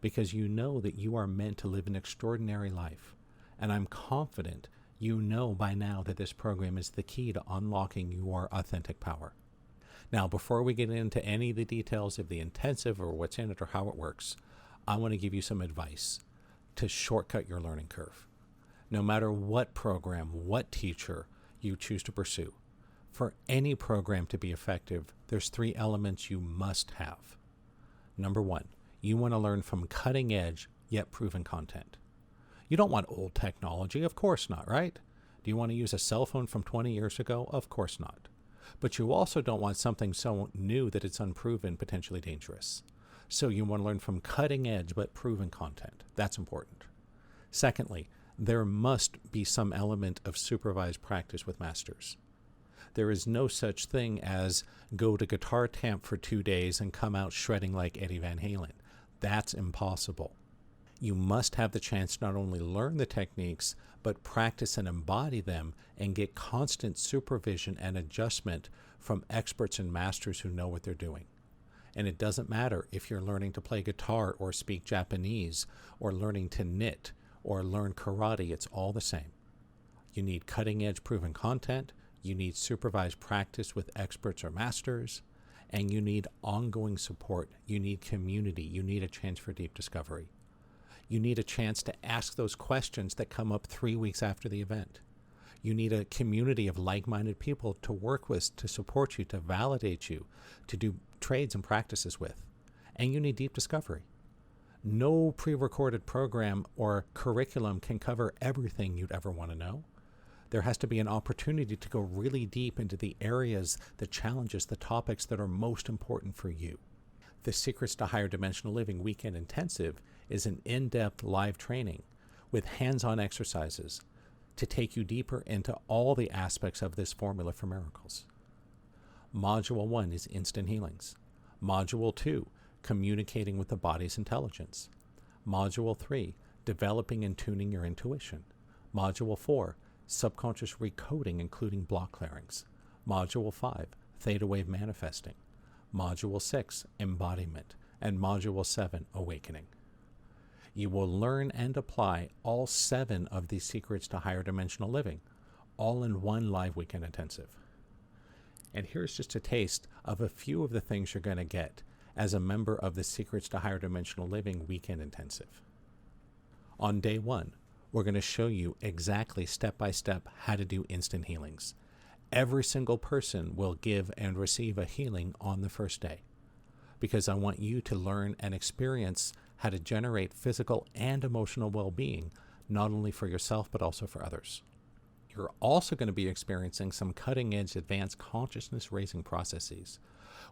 A: because you know that you are meant to live an extraordinary life, and I'm confident you know by now that this program is the key to unlocking your authentic power. Now, before we get into any of the details of the intensive or what's in it or how it works, I want to give you some advice to shortcut your learning curve. No matter what program, what teacher you choose to pursue, for any program to be effective, there's 3 elements you must have. Number 1, you want to learn from cutting edge yet proven content. You don't want old technology, of course not, right? Do you want to use a cell phone from 20 years ago? Of course not. But you also don't want something so new that it's unproven, potentially dangerous. So you want to learn from cutting edge but proven content. That's important. Secondly, there must be some element of supervised practice with masters. There is no such thing as go to guitar camp for 2 days and come out shredding like Eddie Van Halen. That's impossible. You must have the chance to not only learn the techniques, but practice and embody them and get constant supervision and adjustment from experts and masters who know what they're doing. And it doesn't matter if you're learning to play guitar or speak Japanese or learning to knit or learn karate, it's all the same. You need cutting-edge proven content, you need supervised practice with experts or masters, and you need ongoing support. You need community. You need a chance for deep discovery. You need a chance to ask those questions that come up 3 weeks after the event. You need a community of like-minded people to work with, to support you, to validate you, to do trades and practices with. And you need deep discovery. No pre-recorded program or curriculum can cover everything you'd ever want to know. There has to be an opportunity to go really deep into the areas, the challenges, the topics that are most important for you. The Secrets to Higher Dimensional Living Weekend Intensive is an in-depth live training with hands-on exercises to take you deeper into all the aspects of this formula for miracles. Module 1 is instant healings. Module 2, communicating with the body's intelligence. Module 3, developing and tuning your intuition. Module 4, subconscious recoding, including block clearings. Module 5, theta wave manifesting. Module 6, embodiment. And Module 7, awakening. You will learn and apply all 7 of these secrets to higher dimensional living, all in one live weekend intensive. And here's just a taste of a few of the things you're going to get as a member of the Secrets to Higher Dimensional Living Weekend Intensive. On day 1, we're going to show you exactly step-by-step how to do instant healings. Every single person will give and receive a healing on the first day, because I want you to learn and experience how to generate physical and emotional well-being, not only for yourself but also for others. You're also going to be experiencing some cutting-edge advanced consciousness-raising processes,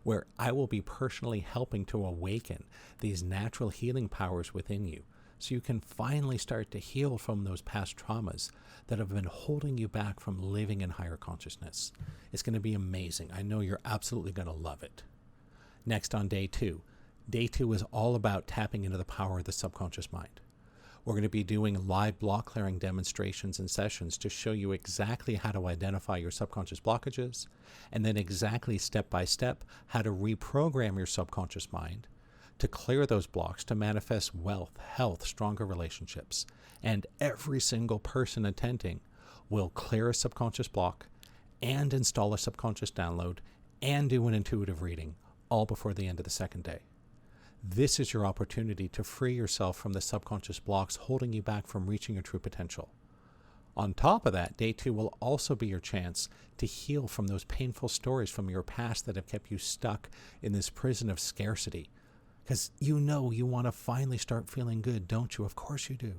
A: where I will be personally helping to awaken these natural healing powers within you, so you can finally start to heal from those past traumas that have been holding you back from living in higher consciousness. It's going to be amazing. I know you're absolutely going to love it. Next, on day 2. Day 2 is all about tapping into the power of the subconscious mind. We're going to be doing live block clearing demonstrations and sessions to show you exactly how to identify your subconscious blockages, and then exactly step by step how to reprogram your subconscious mind to clear those blocks, to manifest wealth, health, stronger relationships. And every single person attending will clear a subconscious block and install a subconscious download and do an intuitive reading, all before the end of the second day. This is your opportunity to free yourself from the subconscious blocks holding you back from reaching your true potential. On top of that, day 2 will also be your chance to heal from those painful stories from your past that have kept you stuck in this prison of scarcity. Because you know you want to finally start feeling good, don't you? Of course you do.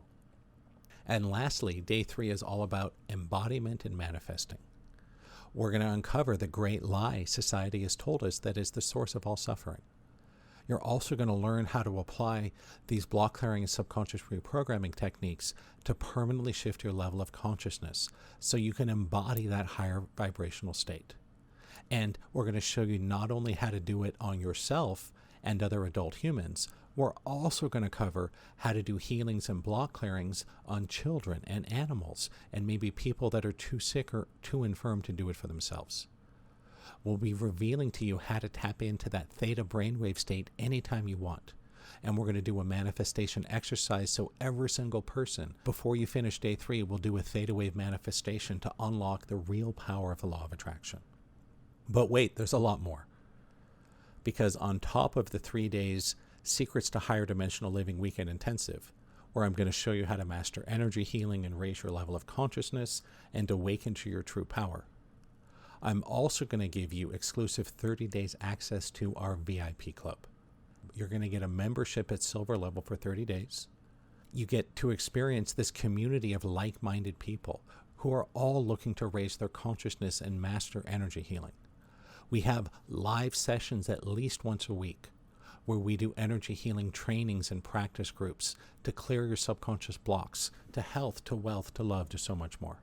A: And lastly, day 3 is all about embodiment and manifesting. We're going to uncover the great lie society has told us that is the source of all suffering. You're also going to learn how to apply these block clearing and subconscious reprogramming techniques to permanently shift your level of consciousness so you can embody that higher vibrational state. And we're going to show you not only how to do it on yourself and other adult humans, we're also going to cover how to do healings and block clearings on children and animals and maybe people that are too sick or too infirm to do it for themselves. We'll be revealing to you how to tap into that theta brainwave state anytime you want. And we're going to do a manifestation exercise so every single person, before you finish day 3, will do a theta wave manifestation to unlock the real power of the law of attraction. But wait, there's a lot more. Because on top of the 3 days Secrets to Higher Dimensional Living Weekend Intensive, where I'm going to show you how to master energy healing and raise your level of consciousness and awaken to your true power, I'm also going to give you exclusive 30 days access to our VIP club. You're going to get a membership at silver level for 30 days. You get to experience this community of like-minded people who are all looking to raise their consciousness and master energy healing. We have live sessions at least once a week where we do energy healing trainings and practice groups to clear your subconscious blocks, to health, to wealth, to love, to so much more.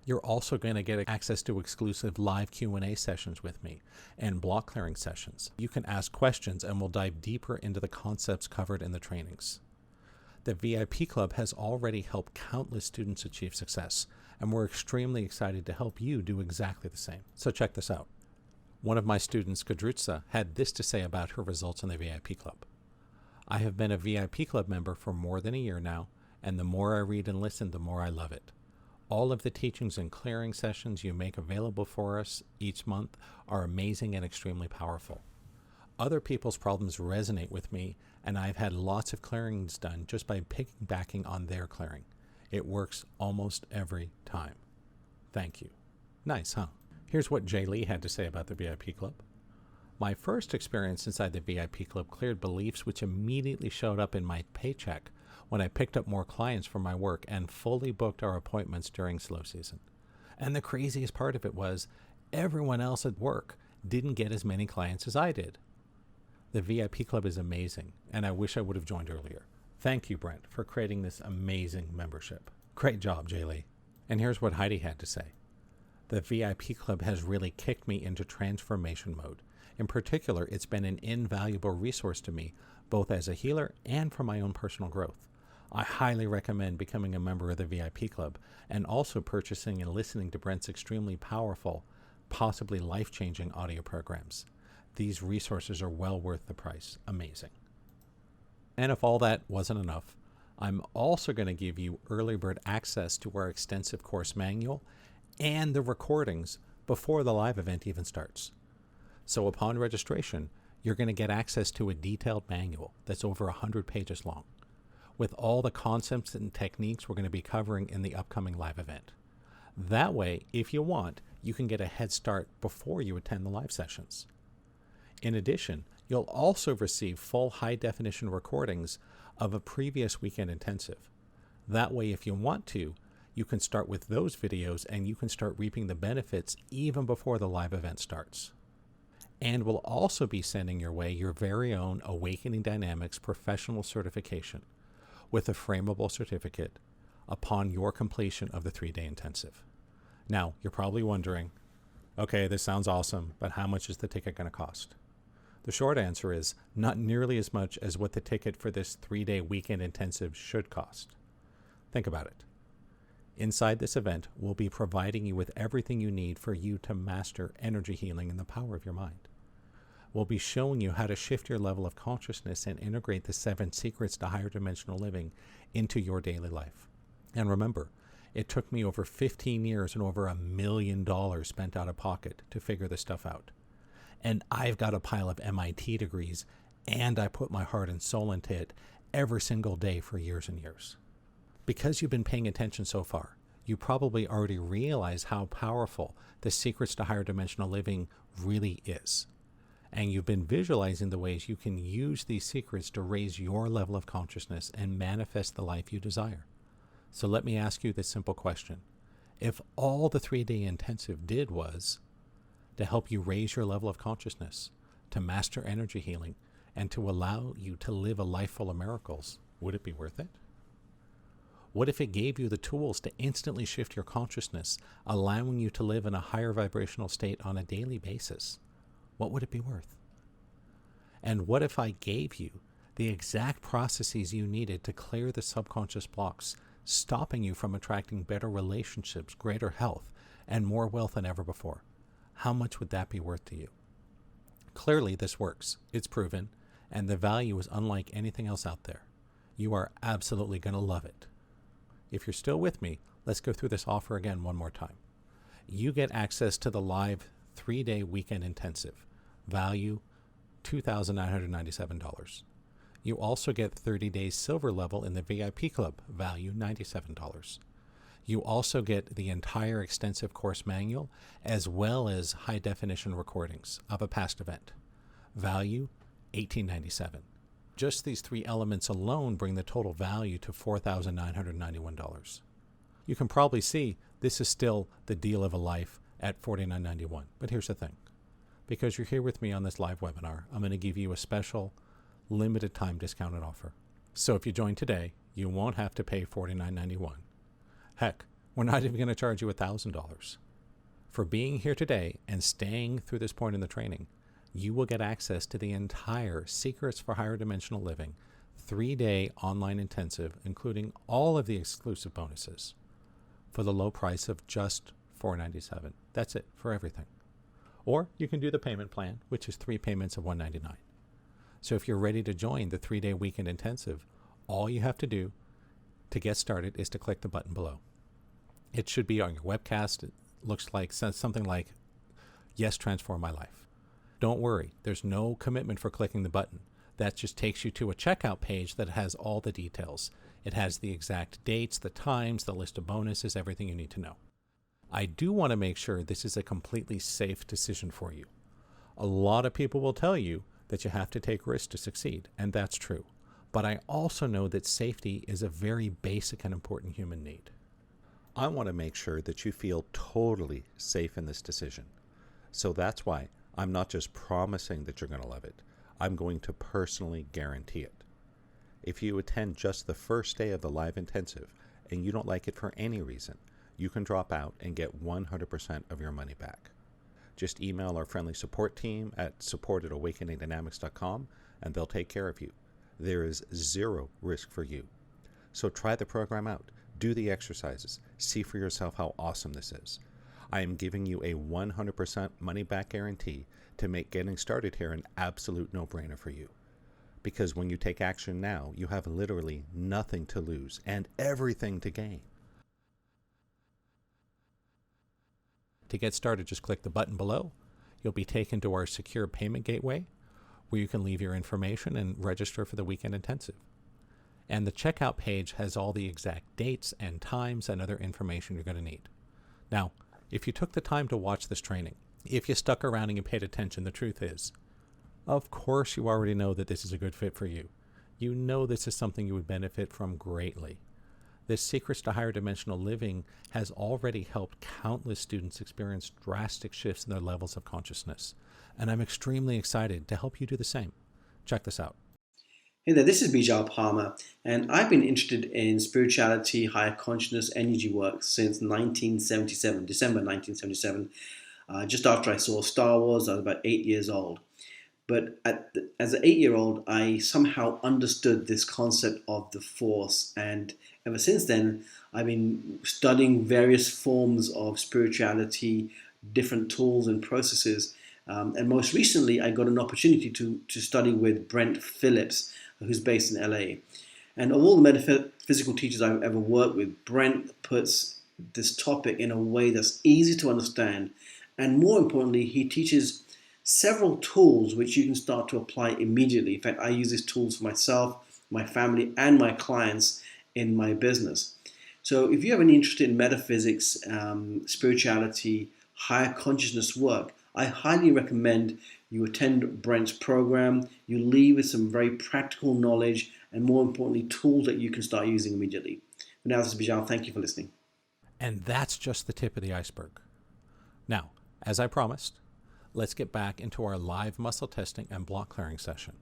A: You're also going to get access to exclusive live Q&A sessions with me and block clearing sessions. You can ask questions and we'll dive deeper into the concepts covered in the trainings. The VIP Club has already helped countless students achieve success, and we're extremely excited to help you do exactly the same. So check this out. One of my students, Kadrutsa, had this to say about her results in the VIP Club. I have been a VIP Club member for more than a year now, and the more I read and listen, the more I love it. All of the teachings and clearing sessions you make available for us each month are amazing and extremely powerful. Other people's problems resonate with me, and I've had lots of clearings done just by piggybacking on their clearing. It works almost every time. Thank you. Nice, huh? Here's what Jay Lee had to say about the VIP Club. My first experience inside the VIP Club cleared beliefs which immediately showed up in my paycheck when I picked up more clients for my work and fully booked our appointments during slow season. And the craziest part of it was everyone else at work didn't get as many clients as I did. The VIP Club is amazing, and I wish I would have joined earlier. Thank you, Brent, for creating this amazing membership. Great job, Jay Lee. And here's what Heidi had to say. The VIP Club has really kicked me into transformation mode. In particular, it's been an invaluable resource to me, both as a healer and for my own personal growth. I highly recommend becoming a member of the VIP Club and also purchasing and listening to Brent's extremely powerful, possibly life-changing audio programs. These resources are well worth the price. Amazing. And if all that wasn't enough, I'm also going to give you early bird access to our extensive course manual and the recordings before the live event even starts. So upon registration, you're going to get access to a detailed manual that's over 100 pages long, with all the concepts and techniques we're going to be covering in the upcoming live event. That way, if you want, you can get a head start before you attend the live sessions. In addition, you'll also receive full high-definition recordings of a previous weekend intensive. That way, if you want to, you can start with those videos and you can start reaping the benefits even before the live event starts. And we'll also be sending your way your very own Awakening Dynamics professional certification with a frameable certificate upon your completion of the 3-day intensive. Now, you're probably wondering, okay, this sounds awesome, but how much is the ticket going to cost? The short answer is not nearly as much as what the ticket for this 3-day weekend intensive should cost. Think about it. Inside this event, we'll be providing you with everything you need for you to master energy healing and the power of your mind. We'll be showing you how to shift your level of consciousness and integrate the 7 secrets to higher dimensional living into your daily life. And remember, it took me over 15 years and over $1 million spent out of pocket to figure this stuff out. And I've got a pile of MIT degrees, and I put my heart and soul into it every single day for years and years. Because you've been paying attention so far, you probably already realize how powerful the secrets to higher dimensional living really is. And you've been visualizing the ways you can use these secrets to raise your level of consciousness and manifest the life you desire. So let me ask you this simple question. If all the 3-day intensive did was to help you raise your level of consciousness, to master energy healing, and to allow you to live a life full of miracles, would it be worth it? What if it gave you the tools to instantly shift your consciousness, allowing you to live in a higher vibrational state on a daily basis? What would it be worth? And what if I gave you the exact processes you needed to clear the subconscious blocks, stopping you from attracting better relationships, greater health, and more wealth than ever before? How much would that be worth to you? Clearly, this works. It's proven, and the value is unlike anything else out there. You are absolutely going to love it. If you're still with me, let's go through this offer again one more time. You get access to the live 3-day weekend intensive, value $2,997. You also get 30 days silver level in the VIP Club, value $97. You also get the entire extensive course manual as well as high-definition recordings of a past event, value $1897. Just these 3 elements alone bring the total value to $4,991. You can probably see this is still the deal of a life at $49.91. But here's the thing. Because you're here with me on this live webinar, I'm going to give you a special limited time discounted offer. So if you join today, you won't have to pay $49.91. Heck, we're not even going to charge you $1,000. For being here today and staying through this point in the training, you will get access to the entire Secrets for Higher Dimensional Living 3-day online intensive, including all of the exclusive bonuses, for the low price of just $497. That's it for everything. Or you can do the payment plan, which is 3 payments of $199. So if you're ready to join the 3-day weekend intensive, all you have to do to get started is to click the button below. It should be on your webcast. It looks like something like, yes, transform my life. Don't worry, there's no commitment for clicking the button. That just takes you to a checkout page that has all the details. It has the exact dates, the times, the list of bonuses, everything you need to know. I do want to make sure this is a completely safe decision for you. A lot of people will tell you that you have to take risks to succeed, and that's true. But I also know that safety is a very basic and important human need. I want to make sure that you feel totally safe in this decision. So that's why I'm not just promising that you're going to love it. I'm going to personally guarantee it. If you attend just the first day of the live intensive and you don't like it for any reason, you can drop out and get 100% of your money back. Just email our friendly support team at support@awakeningdynamics.com and they'll take care of you. There is zero risk for you. So try the program out, do the exercises, see for yourself how awesome this is. I am giving you a 100% money back guarantee to make getting started here an absolute no-brainer for you. Because when you take action now, you have literally nothing to lose and everything to gain. To get started, just click the button below. You'll be taken to our secure payment gateway where you can leave your information and register for the weekend intensive. And the checkout page has all the exact dates and times and other information you're going to need. Now, if you took the time to watch this training, if you stuck around and you paid attention, the truth is, of course you already know that this is a good fit for you. You know this is something you would benefit from greatly. This Secrets to Higher Dimensional Living has already helped countless students experience drastic shifts in their levels of consciousness. And I'm extremely excited to help you do the same. Check this out.
J: Hey there, this is Bijal Palmer, and I've been interested in spirituality, higher consciousness, energy work since 1977, December 1977. Just after I saw Star Wars, I was about 8 years old. But as an 8-year-old, I somehow understood this concept of the Force, and ever since then, I've been studying various forms of spirituality, different tools and processes. And most recently, I got an opportunity to study with Brent Phillips, who's based in LA. And of all the metaphysical teachers I've ever worked with, Brent puts this topic in a way that's easy to understand. And more importantly, he teaches several tools which you can start to apply immediately. In fact, I use these tools for myself, my family, and my clients in my business. So if you have any interest in metaphysics, spirituality, higher consciousness work, I highly recommend you attend Brent's program. You leave with some very practical knowledge and, more importantly, tools that you can start using immediately. For now, this is Bijal. Thank you for listening.
A: And that's just the tip of the iceberg. Now, as I promised, let's get back into our live muscle testing and block clearing session.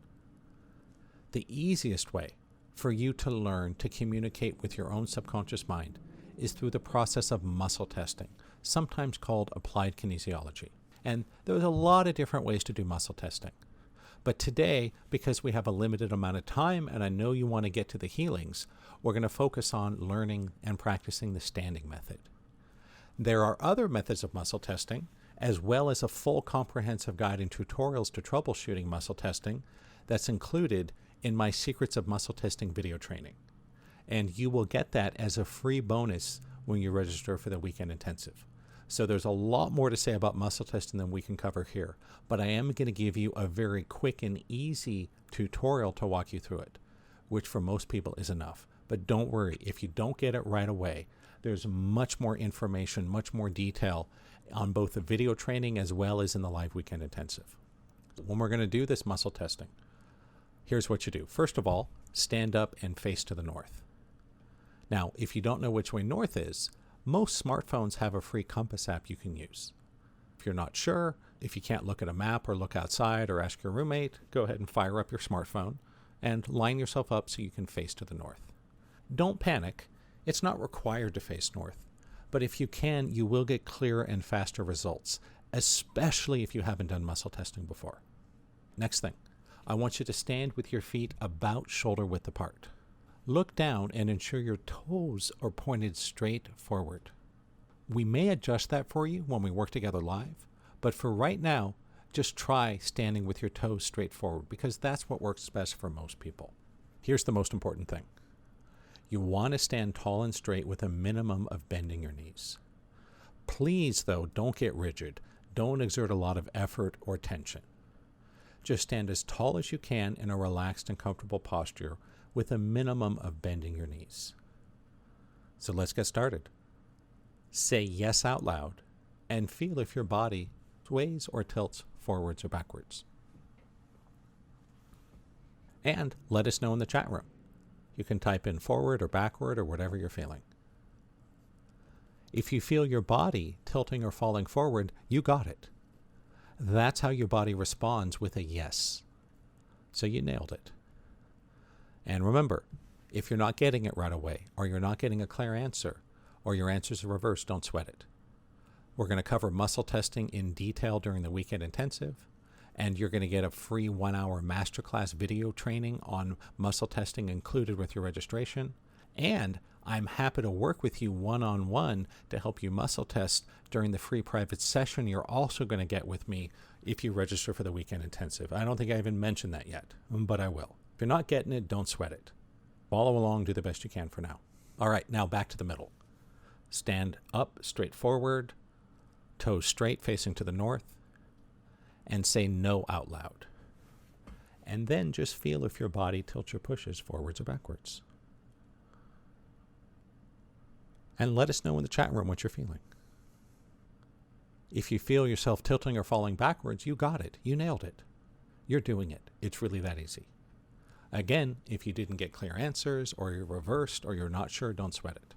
A: The easiest way for you to learn to communicate with your own subconscious mind is through the process of muscle testing, sometimes called applied kinesiology. And there's a lot of different ways to do muscle testing. But today, because we have a limited amount of time and I know you want to get to the healings, we're going to focus on learning and practicing the standing method. There are other methods of muscle testing, as well as a full comprehensive guide and tutorials to troubleshooting muscle testing that's included in my Secrets of Muscle Testing video training. And you will get that as a free bonus when you register for the weekend intensive. So there's a lot more to say about muscle testing than we can cover here, but I am going to give you a very quick and easy tutorial to walk you through it, which for most people is enough. But don't worry, if you don't get it right away, there's much more information, much more detail on both the video training as well as in the live weekend intensive. When we're going to do this muscle testing, here's what you do. First of all, stand up and face to the north. Now, if you don't know which way north is, most smartphones have a free compass app you can use. If you're not sure, if you can't look at a map or look outside or ask your roommate, go ahead and fire up your smartphone and line yourself up so you can face to the north. Don't panic. It's not required to face north, but if you can, you will get clearer and faster results, especially if you haven't done muscle testing before. Next thing, I want you to stand with your feet about shoulder width apart. Look down and ensure your toes are pointed straight forward. We may adjust that for you when we work together live, but for right now, just try standing with your toes straight forward because that's what works best for most people. Here's the most important thing. You want to stand tall and straight with a minimum of bending your knees. Please, though, don't get rigid. Don't exert a lot of effort or tension. Just stand as tall as you can in a relaxed and comfortable posture with a minimum of bending your knees. So let's get started. Say yes out loud and feel if your body sways or tilts forwards or backwards. And let us know in the chat room. You can type in forward or backward or whatever you're feeling. If you feel your body tilting or falling forward, you got it. That's how your body responds with a yes. So you nailed it. And remember, if you're not getting it right away, or you're not getting a clear answer, or your answers are reversed, don't sweat it. We're going to cover muscle testing in detail during the weekend intensive, and you're going to get a free 1-hour masterclass video training on muscle testing included with your registration. And I'm happy to work with you one-on-one to help you muscle test during the free private session you're also going to get with me if you register for the weekend intensive. I don't think I even mentioned that yet, but I will. If you're not getting it, don't sweat it. Follow along, do the best you can for now. All right, now back to the middle. Stand up, straight forward, toes straight facing to the north, and say no out loud. And then just feel if your body tilts or pushes forwards or backwards. And let us know in the chat room what you're feeling. If you feel yourself tilting or falling backwards, you got it. You nailed it. You're doing it. It's really that easy. Again, if you didn't get clear answers or you're reversed or you're not sure, don't sweat it.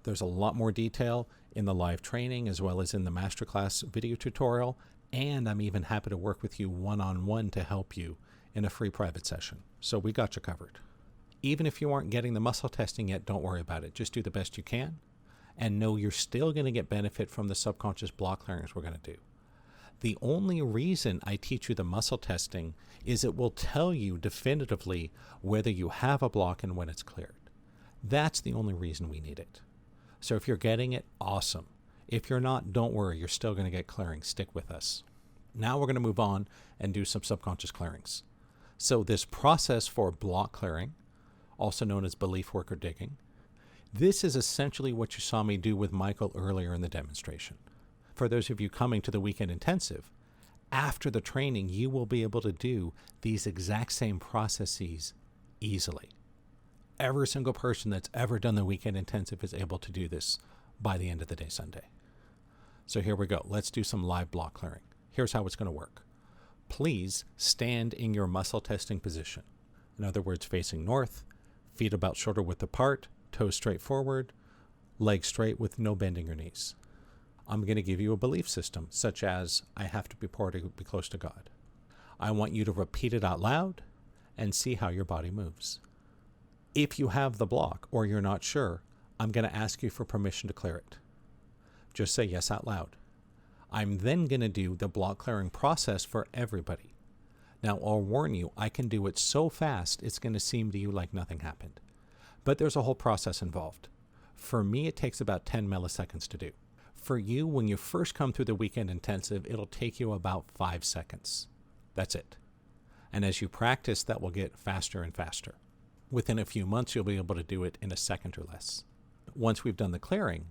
A: There's a lot more detail in the live training as well as in the masterclass video tutorial, and I'm even happy to work with you one-on-one to help you in a free private session. So we got you covered. Even if you aren't getting the muscle testing yet, don't worry about it. Just do the best you can and know you're still going to get benefit from the subconscious block clearings we're going to do. The only reason I teach you the muscle testing is it will tell you definitively whether you have a block and when it's cleared. That's the only reason we need it. So if you're getting it, awesome. If you're not, don't worry. You're still going to get clearing. Stick with us. Now we're going to move on and do some subconscious clearings. So this process for block clearing, also known as belief work or digging, this is essentially what you saw me do with Michael earlier in the demonstration. For those of you coming to the weekend intensive, after the training, you will be able to do these exact same processes easily. Every single person that's ever done the weekend intensive is able to do this by the end of the day Sunday. So here we go. Let's do some live block clearing. Here's how it's going to work. Please stand in your muscle testing position. In other words, facing north, feet about shoulder width apart, toes straight forward, legs straight with no bending your knees. I'm going to give you a belief system, such as, I have to be poor to be close to God. I want you to repeat it out loud and see how your body moves. If you have the block or you're not sure, I'm going to ask you for permission to clear it. Just say yes out loud. I'm then going to do the block clearing process for everybody. Now, I'll warn you, I can do it so fast, it's going to seem to you like nothing happened. But there's a whole process involved. For me, it takes about 10 milliseconds to do. For you, when you first come through the weekend intensive, it'll take you about 5 seconds. That's it. And as you practice, that will get faster and faster. Within a few months, you'll be able to do it in a second or less. Once we've done the clearing,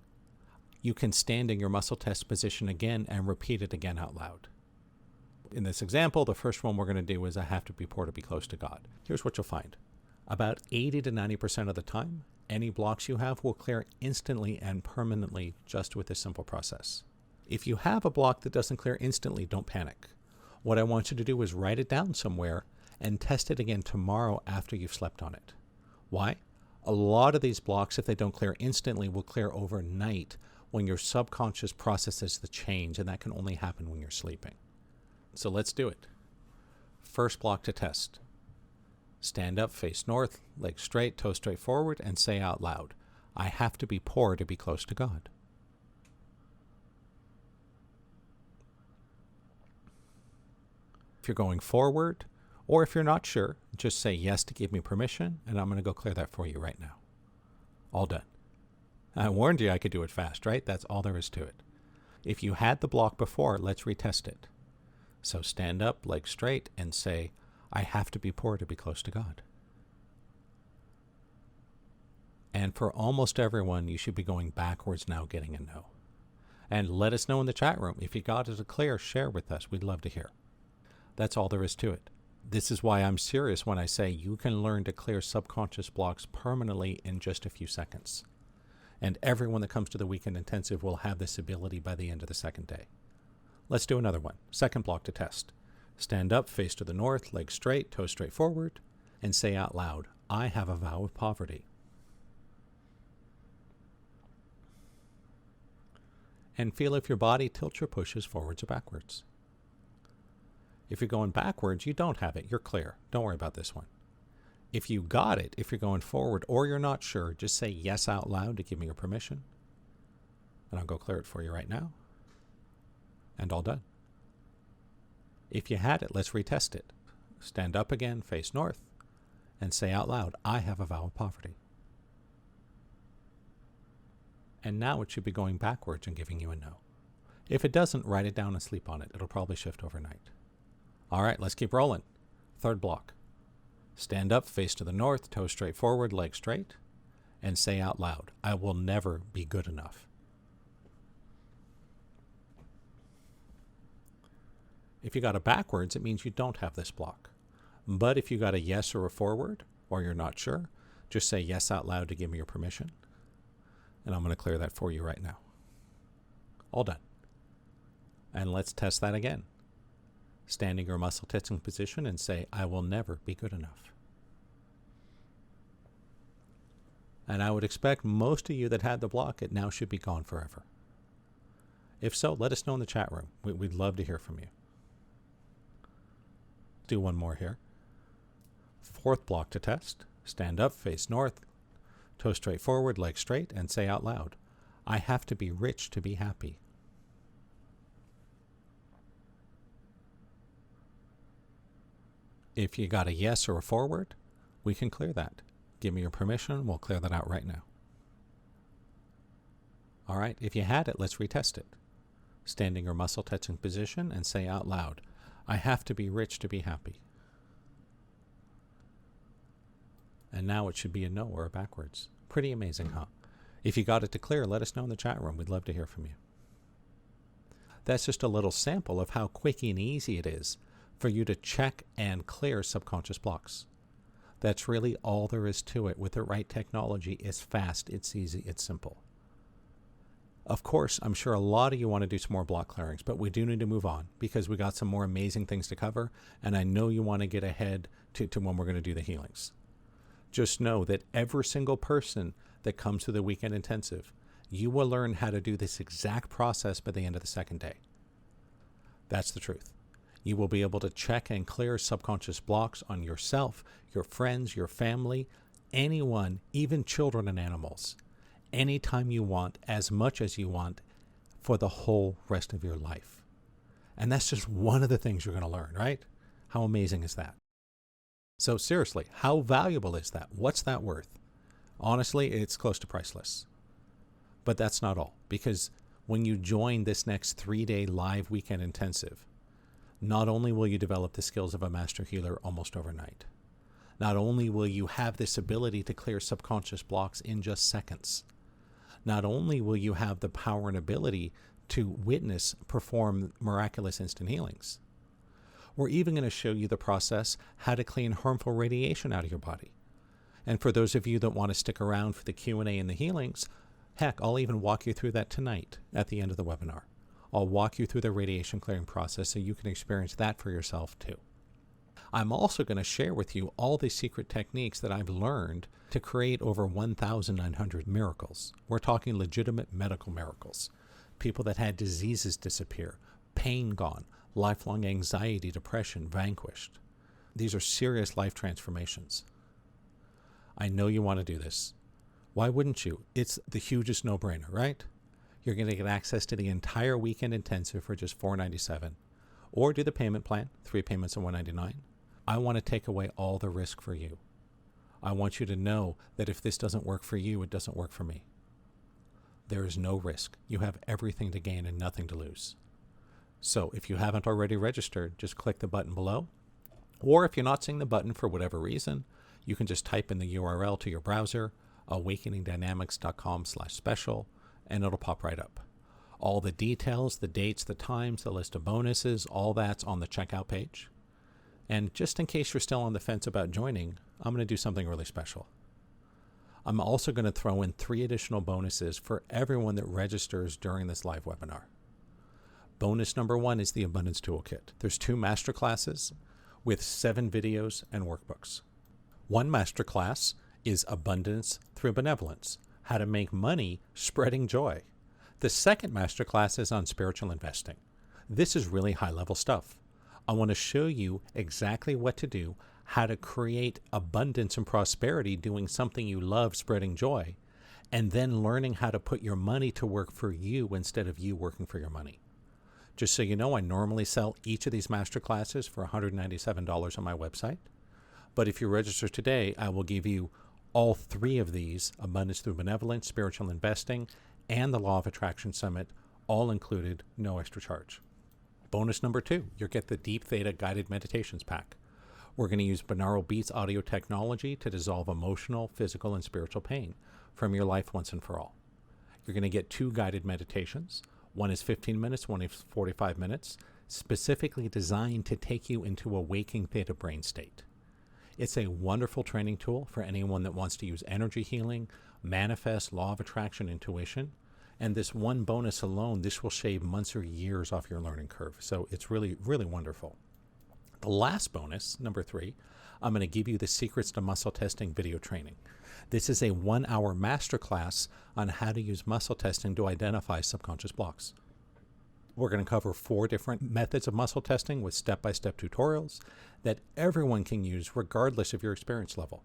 A: you can stand in your muscle test position again and repeat it again out loud. In this example, the first one we're going to do is I have to be poor to be close to God. Here's what you'll find. About 80 to 90% of the time, any blocks you have will clear instantly and permanently just with this simple process. If you have a block that doesn't clear instantly, don't panic. What I want you to do is write it down somewhere and test it again tomorrow after you've slept on it. Why? A lot of these blocks, if they don't clear instantly, will clear overnight when your subconscious processes the change, and that can only happen when you're sleeping. So let's do it. First block to test. Stand up, face north, legs straight, toes straight forward, and say out loud, I have to be poor to be close to God. If you're going forward, or if you're not sure, just say yes to give me permission, and I'm going to go clear that for you right now. All done. I warned you I could do it fast, right? That's all there is to it. If you had the block before, let's retest it. So stand up, legs straight, and say, I have to be poor to be close to God. And for almost everyone, you should be going backwards now, getting a no. And let us know in the chat room. If you got it clear, share with us. We'd love to hear. That's all there is to it. This is why I'm serious when I say you can learn to clear subconscious blocks permanently in just a few seconds. And everyone that comes to the weekend intensive will have this ability by the end of the second day. Let's do another one. Second block to test. Stand up, face to the north, legs straight, toes straight forward, and say out loud, I have a vow of poverty. And feel if your body tilts or pushes forwards or backwards. If you're going backwards, you don't have it. You're clear. Don't worry about this one. If you got it, if you're going forward or you're not sure, just say yes out loud to give me your permission. And I'll go clear it for you right now. And all done. If you had it, let's retest it. Stand up again, face north, and say out loud, I have a vow of poverty. And now it should be going backwards and giving you a no. If it doesn't, write it down and sleep on it. It'll probably shift overnight. All right, let's keep rolling. Third block. Stand up, face to the north, toes straight forward, legs straight, and say out loud, I will never be good enough. If you got a backwards, it means you don't have this block. But if you got a yes or a forward, or you're not sure, just say yes out loud to give me your permission. And I'm going to clear that for you right now. All done. And let's test that again. Standing or muscle testing position and say, I will never be good enough. And I would expect most of you that had the block, it now should be gone forever. If so, let us know in the chat room. We'd love to hear from you. Do one more here. Fourth block to test. Stand up, face north, toes straight forward, legs straight, and say out loud, I have to be rich to be happy. If you got a yes or a forward, we can clear that. Give me your permission, we'll clear that out right now. All right, if you had it, let's retest it. Standing or muscle touching position and say out loud, I have to be rich to be happy. And now it should be a no or a backwards. Pretty amazing, huh? If you got it to clear, let us know in the chat room. We'd love to hear from you. That's just a little sample of how quick and easy it is for you to check and clear subconscious blocks. That's really all there is to it. With the right technology, it's fast, it's easy, it's simple. Of course, I'm sure a lot of you want to do some more block clearings, but we do need to move on because we got some more amazing things to cover, and I know you want to get ahead to when we're going to do the healings. Just know that every single person that comes to the weekend intensive, you will learn how to do this exact process by the end of the second day. That's the truth. You will be able to check and clear subconscious blocks on yourself, your friends, your family, anyone, even children and animals, anytime you want, as much as you want, for the whole rest of your life. And that's just one of the things you're going to learn, right? How amazing is that? So seriously, how valuable is that? What's that worth? Honestly, it's close to priceless. But that's not all, because when you join this next 3-day live weekend intensive, not only will you develop the skills of a master healer almost overnight, not only will you have this ability to clear subconscious blocks in just seconds, not only will you have the power and ability to witness, perform miraculous instant healings, we're even going to show you the process how to clean harmful radiation out of your body. And for those of you that want to stick around for the Q&A and the healings, heck, I'll even walk you through that tonight at the end of the webinar. I'll walk you through the radiation clearing process so you can experience that for yourself too. I'm also going to share with you all the secret techniques that I've learned to create over 1,900 miracles. We're talking legitimate medical miracles. People that had diseases disappear, pain gone, lifelong anxiety, depression vanquished. These are serious life transformations. I know you want to do this. Why wouldn't you? It's the hugest no-brainer, right? You're going to get access to the entire weekend intensive for just $497. Or do the payment plan, 3 payments of $199. I want to take away all the risk for you. I want you to know that if this doesn't work for you, it doesn't work for me. There is no risk. You have everything to gain and nothing to lose. So if you haven't already registered, just click the button below. Or if you're not seeing the button for whatever reason, you can just type in the URL to your browser, awakeningdynamics.com/special, and it'll pop right up. All the details, the dates, the times, the list of bonuses, all that's on the checkout page. And just in case you're still on the fence about joining, I'm going to do something really special. I'm also going to throw in 3 additional bonuses for everyone that registers during this live webinar. Bonus number 1 is the Abundance Toolkit. There's 2 masterclasses with 7 videos and workbooks. One masterclass is Abundance Through Benevolence, how to make money spreading joy. The second masterclass is on spiritual investing. This is really high-level stuff. I want to show you exactly what to do, how to create abundance and prosperity doing something you love, spreading joy, and then learning how to put your money to work for you instead of you working for your money. Just so you know, I normally sell each of these masterclasses for $197 on my website. But if you register today, I will give you all 3 of these, Abundance Through Benevolence, Spiritual Investing, and the Law of Attraction Summit, all included, no extra charge. Bonus number 2, you'll get the Deep Theta Guided Meditations Pack. We're going to use binaural beats audio technology to dissolve emotional, physical, and spiritual pain from your life once and for all. You're going to get 2 guided meditations. One is 15 minutes, one is 45 minutes, specifically designed to take you into a waking theta brain state. It's a wonderful training tool for anyone that wants to use energy healing, manifest, law of attraction, intuition. And this one bonus alone, this will shave months or years off your learning curve. So it's really, really wonderful. The last bonus, number 3, I'm going to give you the Secrets to Muscle Testing video training. This is a 1-hour masterclass on how to use muscle testing to identify subconscious blocks. We're going to cover 4 different methods of muscle testing with step-by-step tutorials that everyone can use regardless of your experience level.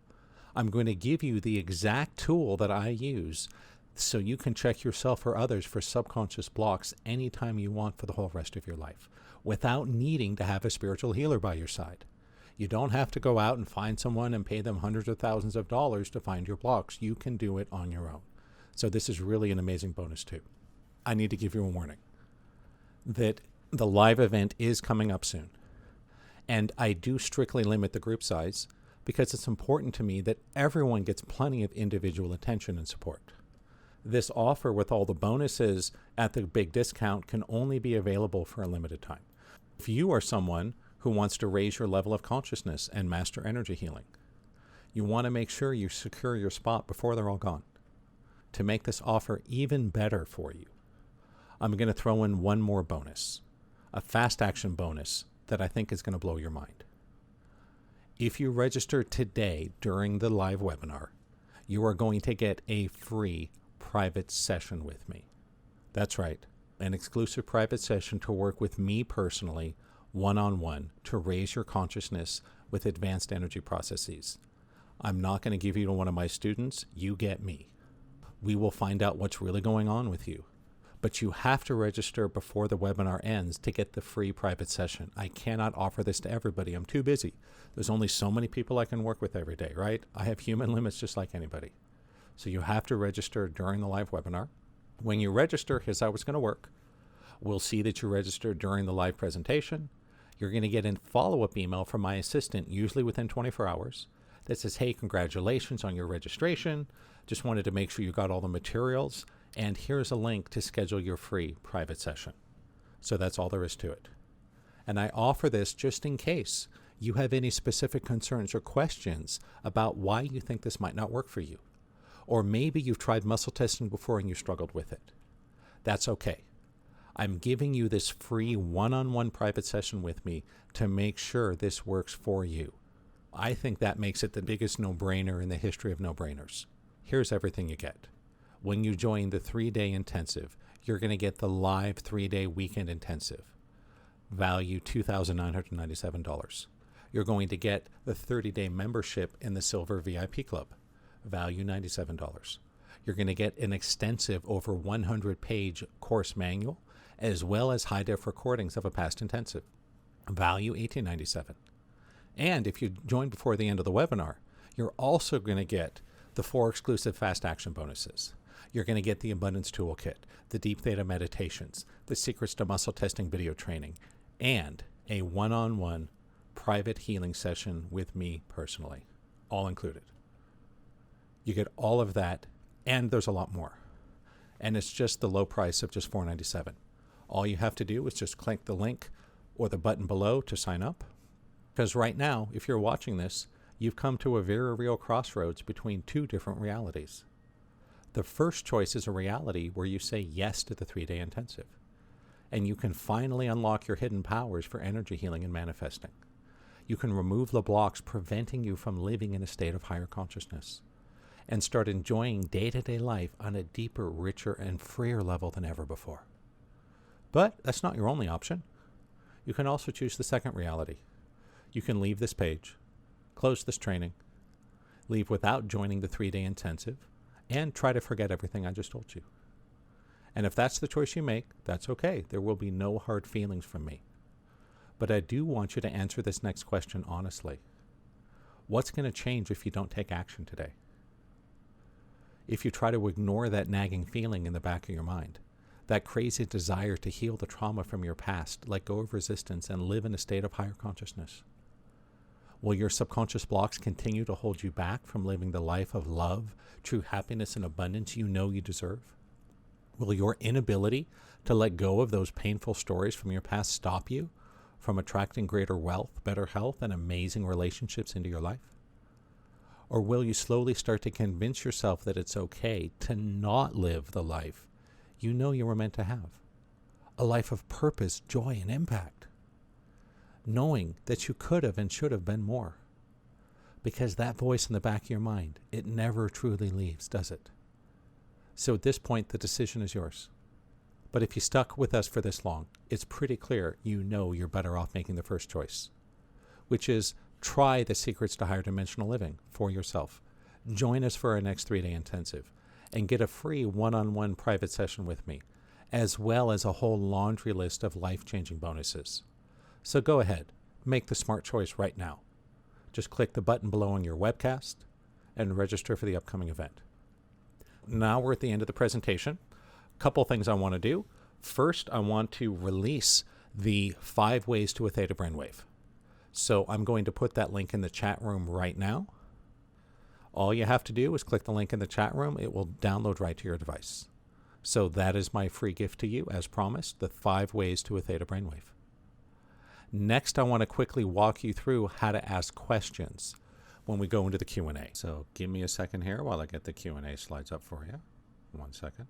A: I'm going to give you the exact tool that I use so you can check yourself or others for subconscious blocks anytime you want for the whole rest of your life without needing to have a spiritual healer by your side. You don't have to go out and find someone and pay them hundreds of thousands of dollars to find your blocks. You can do it on your own. So this is really an amazing bonus too. I need to give you a warning that the live event is coming up soon. And I do strictly limit the group size because it's important to me that everyone gets plenty of individual attention and support. This offer with all the bonuses at the big discount can only be available for a limited time. If you are someone who wants to raise your level of consciousness and master energy healing, you want to make sure you secure your spot before they're all gone. To make this offer even better for you, I'm going to throw in one more bonus, a fast action bonus that I think is going to blow your mind. If you register today during the live webinar, you are going to get a free private session with me. That's right, an exclusive private session to work with me personally, one-on-one, to raise your consciousness with advanced energy processes. I'm not going to give you to one of my students. You get me. We will find out what's really going on with you. But you have to register before the webinar ends to get the free private session. I cannot offer this to everybody. I'm too busy. There's only so many people I can work with every day, right? I have human limits just like anybody. So you have to register during the live webinar. When you register, here's how it's going to work. We'll see that you registered during the live presentation. You're going to get a follow-up email from my assistant, usually within 24 hours, that says, hey, congratulations on your registration. Just wanted to make sure you got all the materials. And here's a link to schedule your free private session. So that's all there is to it. And I offer this just in case you have any specific concerns or questions about why you think this might not work for you. Or maybe you've tried muscle testing before and you struggled with it. That's okay. I'm giving you this free one-on-one private session with me to make sure this works for you. I think that makes it the biggest no-brainer in the history of no-brainers. Here's everything you get. When you join the 3-day intensive, you're going to get the live 3-day weekend intensive, value $2,997. You're going to get the 30-day membership in the Silver VIP Club, value $97. You're going to get an extensive over 100-page course manual, as well as high-def recordings of a past intensive, value $1897. And if you join before the end of the webinar, you're also going to get the 4 exclusive fast action bonuses. You're going to get the Abundance Toolkit, the Deep Theta Meditations, the Secrets to Muscle Testing video training, and a one-on-one private healing session with me personally, all included. You get all of that, and there's a lot more. And it's just the low price of just $497. All you have to do is just click the link or the button below to sign up. Because right now, if you're watching this, you've come to a very real crossroads between two different realities. The first choice is a reality where you say yes to the 3-day intensive, and you can finally unlock your hidden powers for energy healing and manifesting. You can remove the blocks preventing you from living in a state of higher consciousness and start enjoying day-to-day life on a deeper, richer, and freer level than ever before. But that's not your only option. You can also choose the second reality. You can leave this page, close this training, leave without joining the 3-day intensive, and try to forget everything I just told you. And if that's the choice you make, that's okay. There will be no hard feelings from me. But I do want you to answer this next question honestly. What's going to change if you don't take action today? If you try to ignore that nagging feeling in the back of your mind, that crazy desire to heal the trauma from your past, let go of resistance, and live in a state of higher consciousness? Will your subconscious blocks continue to hold you back from living the life of love, true happiness, and abundance you know you deserve? Will your inability to let go of those painful stories from your past stop you from attracting greater wealth, better health, and amazing relationships into your life? Or will you slowly start to convince yourself that it's okay to not live the life you know you were meant to have? A life of purpose, joy, and impact. Knowing that you could have and should have been more. Because that voice in the back of your mind, it never truly leaves, does it? So at this point, the decision is yours. But if you stuck with us for this long, it's pretty clear you know you're better off making the first choice, which is try the Secrets to Higher Dimensional Living for yourself. Join us for our next 3-day intensive and get a free one-on-one private session with me, as well as a whole laundry list of life-changing bonuses. So go ahead, make the smart choice right now. Just click the button below on your webcast and register for the upcoming event. Now we're at the end of the presentation. A couple things I want to do. First, I want to release the 5 ways to a Theta brainwave. So I'm going to put that link in the chat room right now. All you have to do is click the link in the chat room. It will download right to your device. So that is my free gift to you, as promised, the 5 ways to a Theta brainwave. Next, I want to quickly walk you through how to ask questions when we go into the Q&A. So give me a second here while I get the Q&A slides up for you. 1 second.